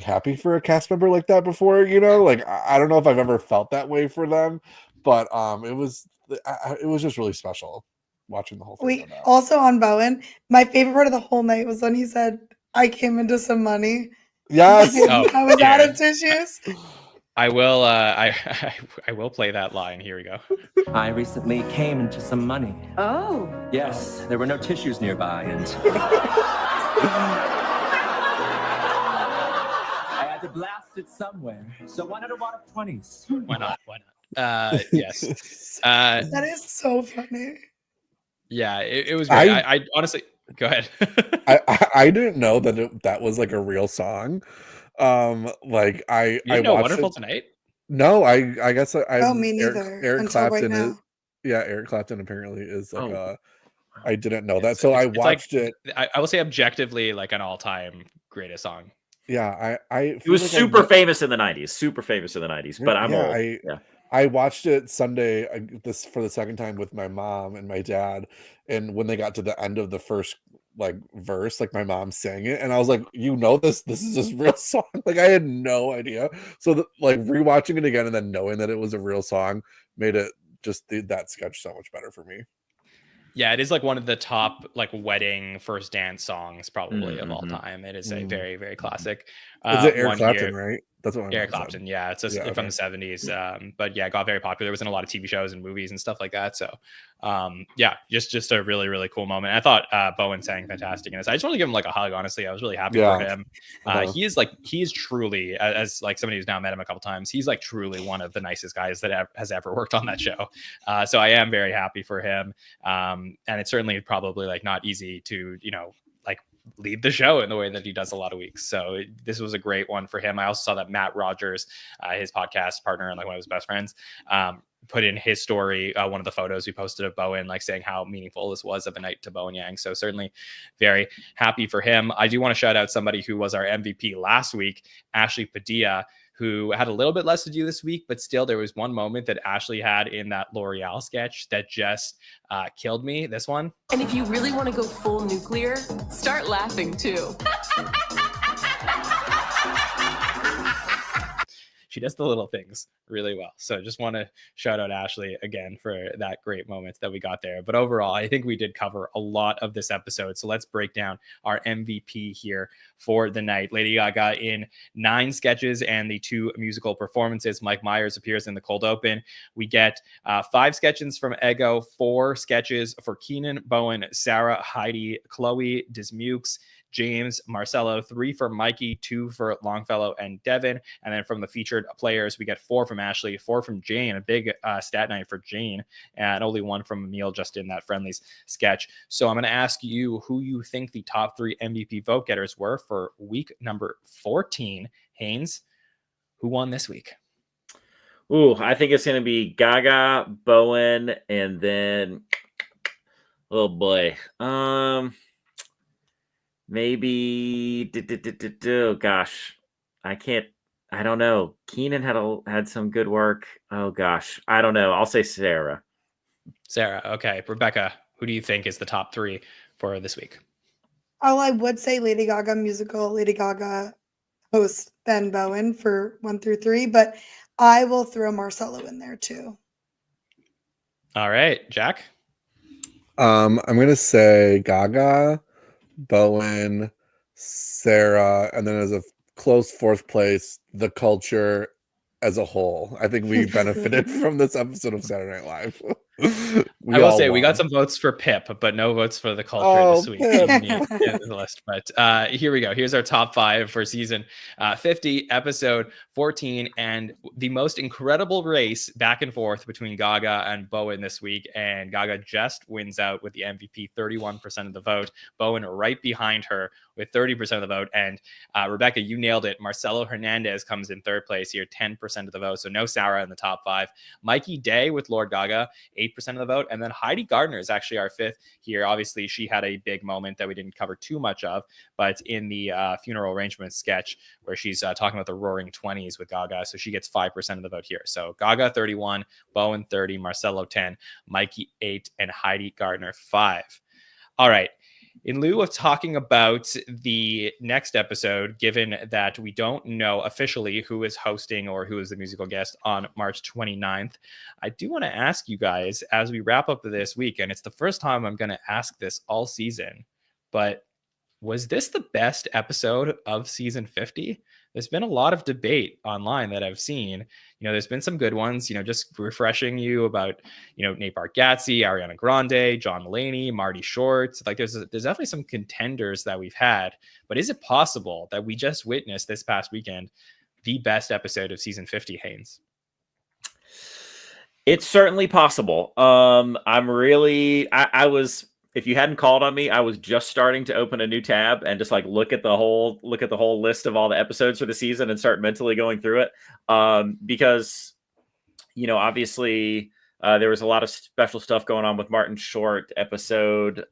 happy for a cast member like that before, you know, like I don't know if I've ever felt that way for them, but it was just really special watching the whole thing. Wait, also on Bowen, my favorite part of the whole night was when he said, "I came into some money." Yes. I was out of tissues. I will I will play that line. Here we go. I recently came into some money. Oh. Yes, there were no tissues nearby, and I had to blast it somewhere. So why not a wad of 20s? Why not? Yes. That is so funny. Yeah, it was great. I honestly, go ahead. I didn't know that that was like a real song. Like I know watched Wonderful it. Tonight. No, I guess I me neither. Eric until Clapton right is now. yeah, Eric Clapton apparently is like I didn't know that. So It's I like- watched it. I will say objectively like an all-time greatest song. Yeah, It was super famous in the 90s. Super famous in the 90s. But I'm old. I watched it Sunday this for the second time with my mom and my dad, and when they got to the end of the first like verse, like my mom sang it, and I was like, you know, this is this real song. Like I had no idea. So like rewatching it again and then knowing that it was a real song made it just that sketch so much better for me. Yeah, it is like one of the top like wedding first dance songs probably of all time. It is a very, very classic. Is it Eric Clapton, right? That's what Eric Clapton. Yeah, it's from the 70s. But yeah, it got very popular. It was in a lot of TV shows and movies and stuff like that. So yeah, just a really, really cool moment. I thought Bowen sang fantastic in this. I just want to give him like a hug, honestly. I was really happy for him. He is truly, as like somebody who's now met him a couple times, he's like truly one of the nicest guys that has ever worked on that show. So I am very happy for him. And it's certainly probably like not easy to, you know, like lead the show in the way that he does a lot of weeks. So this was a great one for him. I also saw that Matt Rogers, his podcast partner and like one of his best friends, put in his story, one of the photos we posted of Bowen, like saying how meaningful this was of a night to Bowen Yang. So certainly very happy for him. I do want to shout out somebody who was our MVP last week, Ashley Padilla, who had a little bit less to do this week, but still there was one moment that Ashley had in that L'Oreal sketch that just killed me. This one. And if you really want to go full nuclear, start laughing too. She does the little things really well. So just want to shout out Ashley again for that great moment that we got there. But overall, I think we did cover a lot of this episode. So let's break down our MVP here for the night. Lady Gaga in 9 sketches and the 2 musical performances. Mike Myers appears in the cold open. We get 5 sketches from Ego, 4 sketches for Keenan, Bowen, Sarah, Heidi, Chloe, Dismukes, James, Marcelo, 3 for Mikey, 2 for Longfellow and Devin. And then from the featured players, we get 4 from Ashley, 4 from Jane, a big stat night for Jane, and only 1 from Emil just in that friendlies sketch. So I'm going to ask you who you think the top 3 MVP vote getters were for week number 14. Haynes, who won this week? Ooh, I think it's going to be Gaga, Bowen, and then, oh boy, maybe, oh gosh, I don't know. Keenan had some good work. Oh gosh, I don't know. I'll say Sarah. Sarah, okay. Rebecca, who do you think is the top 3 for this week? Oh, I would say Lady Gaga musical, Lady Gaga host, Ben Bowen for 1 through 3, but I will throw Marcelo in there too. All right, Jack. I'm gonna say Gaga, Bowen, Sarah, and then as a close 4th place, the culture as a whole. I think we benefited from this episode of Saturday Night Live. I will say we got some votes for Pip, but no votes for the culture this week in the list. But here we go. Here's our top 5 for season 50, episode 14, and the most incredible race back and forth between Gaga and Bowen this week. And Gaga just wins out with the MVP, 31% of the vote. Bowen right behind her with 30% of the vote. And Rebecca, you nailed it. Marcelo Hernandez comes in 3rd place here, 10% of the vote. So no Sarah in the top 5. Mikey Day with Lord Gaga, 8% of the vote. And then Heidi Gardner is actually our 5th here. Obviously, she had a big moment that we didn't cover too much of, but in the funeral arrangement sketch where she's talking about the roaring 20s with Gaga. So she gets 5% of the vote here. So Gaga 31, Bowen 30, Marcelo 10, Mikey 8, and Heidi Gardner 5. All right. In lieu of talking about the next episode, given that we don't know officially who is hosting or who is the musical guest on March 29th, I do want to ask you guys as we wrap up this week, and it's the first time I'm going to ask this all season, but was this the best episode of season 50? There's been a lot of debate online that I've seen. There's been some good ones, just refreshing you about, Nate Bargatze, Ariana Grande, John Mulaney, Marty Short. Like there's definitely some contenders that we've had, but is it possible that we just witnessed this past weekend the best episode of season 50, Haynes? It's certainly possible. I was, if you hadn't called on me, I was just starting to open a new tab and just like look at the whole list of all the episodes for the season and start mentally going through it. Because, obviously there was a lot of special stuff going on with Martin Short episode.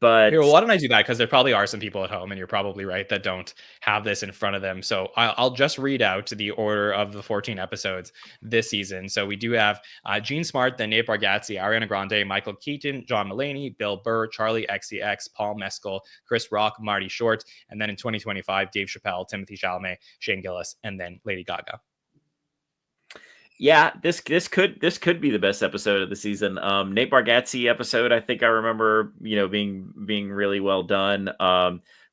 But here, well, why don't I do that? Because there probably are some people at home, and you're probably right, that don't have this in front of them. So I'll just read out the order of the 14 episodes this season. So we do have Gene Smart, then Nate Bargatze, Ariana Grande, Michael Keaton, John Mulaney, Bill Burr, Charlie XCX, Paul Mescal, Chris Rock, Marty Short, and then in 2025, Dave Chappelle, Timothy Chalamet, Shane Gillis, and then Lady Gaga. Yeah, this could be the best episode of the season. Nate Bargatze episode, I think I remember, being really well done.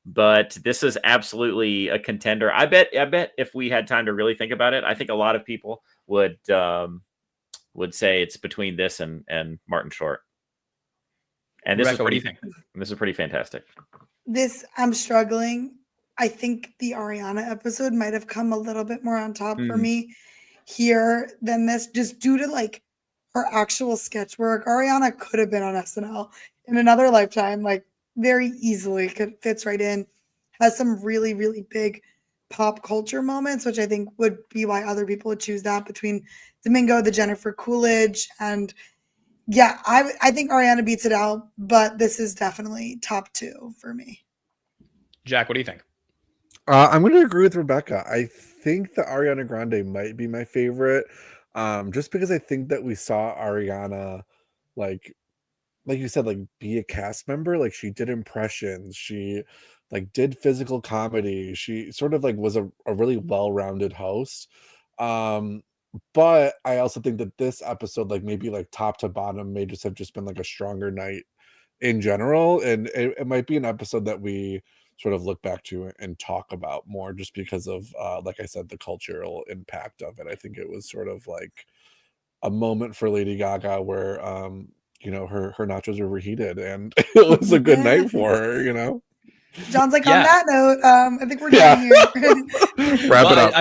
But this is absolutely a contender. I bet if we had time to really think about it, I think a lot of people would say it's between this and Martin Short. And this Rebecca, what do you think? This is pretty fantastic. I'm struggling. I think the Ariana episode might have come a little bit more on top for me here than this, just due to like her actual sketch work. Ariana could have been on SNL in another lifetime, like very easily fits right in, has some really, really big pop culture moments, which I think would be why other people would choose that between Domingo, the Jennifer Coolidge, and yeah, I think Ariana beats it out, but this is definitely top 2 for me. Jack, what do you think? I'm going to agree with Rebecca. I think the Ariana Grande might be my favorite, just because I think that we saw Ariana, like you said, like be a cast member. Like she did impressions, she like did physical comedy. She sort of like was a really well-rounded host. But I also think that this episode, like maybe like top to bottom, may just have been like a stronger night in general, and it might be an episode that we sort of look back to and talk about more, just because of like I said, the cultural impact of it. I think it was sort of like a moment for Lady Gaga where her nachos were reheated, and it was a good night for her. John's like, Yeah. on that note, I think we're done here. Wrap it up.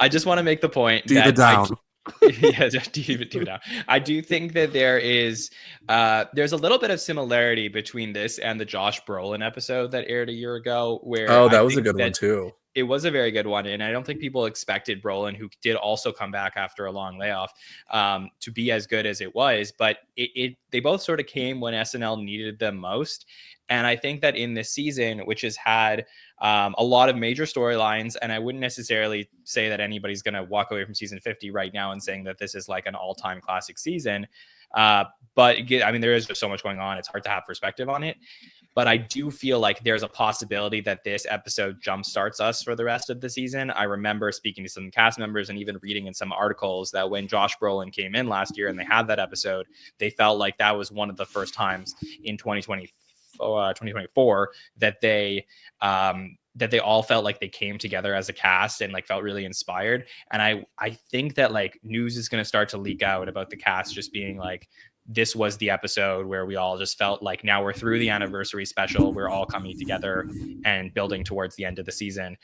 I just want to make the point Diva down. Yeah, just diva down. I do think that there's a little bit of similarity between this and the Josh Brolin episode that aired a year ago, where that was a good one too. It was a very good one, and I don't think people expected Brolin, who did also come back after a long layoff, to be as good as it was. But they both sort of came when SNL needed them most. And I think that in this season, which has had a lot of major storylines, and I wouldn't necessarily say that anybody's going to walk away from season 50 right now and saying that this is like an all-time classic season. But I mean, there is just so much going on. It's hard to have perspective on it. But I do feel like there's a possibility that this episode jumpstarts us for the rest of the season. I remember speaking to some cast members and even reading in some articles that when Josh Brolin came in last year and they had that episode, they felt like that was one of the first times in 2024 that they all felt like they came together as a cast and like felt really inspired. And I think that like news is going to start to leak out about the cast just being like, this was the episode where we all just felt like now we're through the anniversary special. We're all coming together and building towards the end of the season.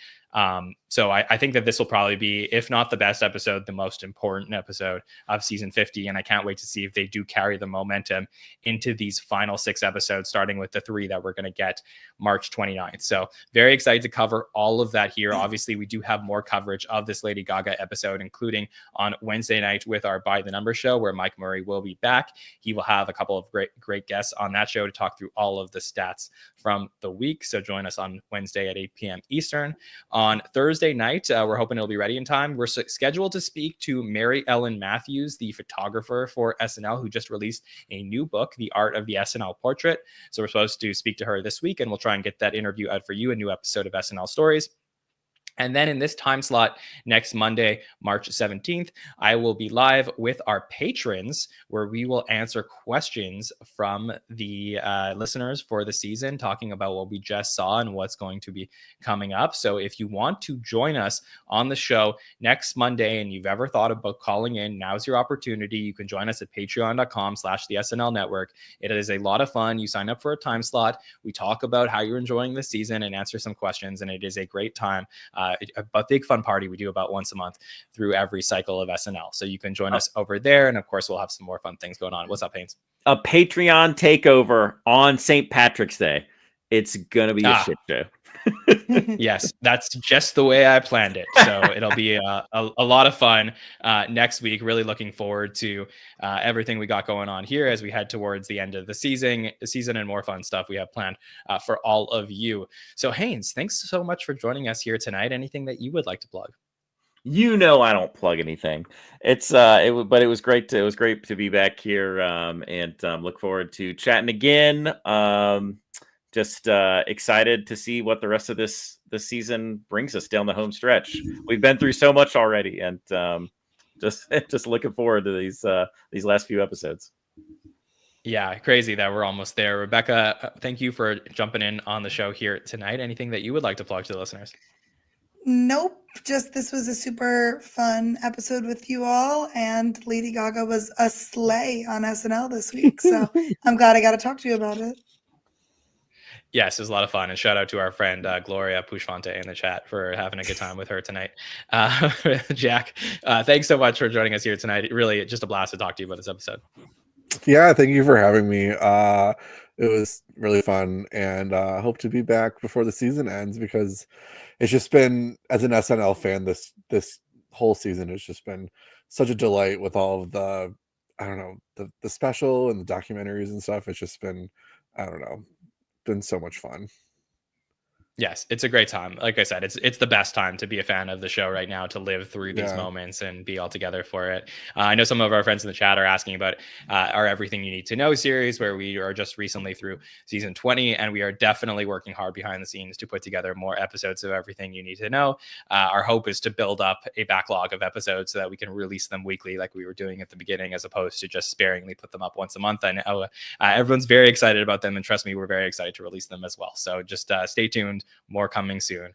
So I think that this will probably be, if not the best episode, the most important episode of season 50. And I can't wait to see if they do carry the momentum into these final 6 episodes, starting with the 3 that we're going to get March 29th. So very excited to cover all of that here. Obviously, we do have more coverage of this Lady Gaga episode, including on Wednesday night with our By the Numbers show, where Mike Murray will be back. He will have a couple of great guests on that show to talk through all of the stats from the week. So join us on Wednesday at 8 p.m. Eastern. On Thursday night, we're hoping it'll be ready in time. We're scheduled to speak to Mary Ellen Matthews, the photographer for SNL, who just released a new book, The Art of the SNL Portrait. So we're supposed to speak to her this week, and we'll try and get that interview out for you, a new episode of SNL Stories. And then in this time slot, next Monday, March 17th, I will be live with our patrons, where we will answer questions from the listeners for the season, talking about what we just saw and what's going to be coming up. So if you want to join us on the show next Monday and you've ever thought about calling in, now's your opportunity. You can join us at patreon.com/the SNL Network. It is a lot of fun. You sign up for a time slot. We talk about how you're enjoying the season and answer some questions, and it is a great time. A big fun party we do about once a month through every cycle of SNL. So you can join us over there. And of course, we'll have some more fun things going on. What's up, Haynes? A Patreon takeover on St. Patrick's Day. It's going to be a shit show. Yes, that's just the way I planned it. So it'll be a lot of fun next week. Really looking forward to everything we got going on here as we head towards the end of the season and more fun stuff we have planned for all of you. So Haynes, thanks so much for joining us here tonight. Anything that you would like to plug? You know, I don't plug anything. But it was great to be back here, and look forward to chatting again. Just excited to see what the rest of this season brings us down the home stretch. We've been through so much already, and just looking forward to these last few episodes. Yeah, crazy that we're almost there. Rebecca, thank you for jumping in on the show here tonight. Anything that you would like to plug to the listeners? Nope. Just this was a super fun episode with you all, and Lady Gaga was a slay on SNL this week. So I'm glad I got to talk to you about it. Yes, it was a lot of fun. And shout out to our friend Gloria Pushfonte in the chat for having a good time with her tonight. Jack, thanks so much for joining us here tonight. Really, just a blast to talk to you about this episode. Yeah, thank you for having me. It was really fun, and hope to be back before the season ends, because it's just been, as an SNL fan, this whole season has just been such a delight with all of the special and the documentaries and stuff. It's just been, been so much fun. Yes, it's a great time. Like I said, it's the best time to be a fan of the show right now, to live through these moments and be all together for it. I know some of our friends in the chat are asking about our Everything You Need to Know series, where we are just recently through season 20, and we are definitely working hard behind the scenes to put together more episodes of Everything You Need to Know. Our hope is to build up a backlog of episodes so that we can release them weekly like we were doing at the beginning, as opposed to just sparingly put them up once a month. I know everyone's very excited about them, and trust me, we're very excited to release them as well. So just stay tuned tuned. More coming soon,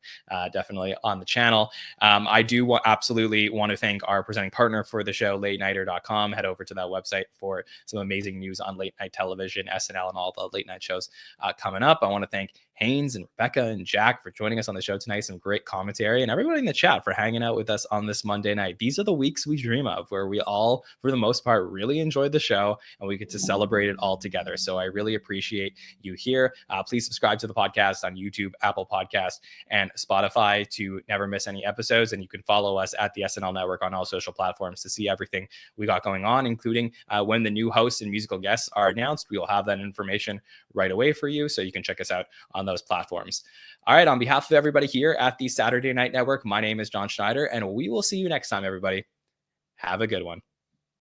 definitely on the channel. I do absolutely want to thank our presenting partner for the show, latenighter.com. Head over to that website for some amazing news on late night television, SNL, and all the late night shows coming up. I want to thank Haynes and Rebecca and Jack for joining us on the show tonight. Some great commentary, and everybody in the chat for hanging out with us on this Monday night. These are the weeks we dream of, where we all, for the most part, really enjoyed the show and we get to celebrate it all together. So I really appreciate you here. Please subscribe to the podcast on YouTube, Apple Podcasts, and Spotify to never miss any episodes. And you can follow us at the SNL Network on all social platforms to see everything we got going on, including when the new hosts and musical guests are announced. We will have that information right away for you, so you can check us out on those platforms. All right, on behalf of everybody here at the Saturday Night Network, my name is Jon Schneider, and we will see you next time, everybody. Have a good one.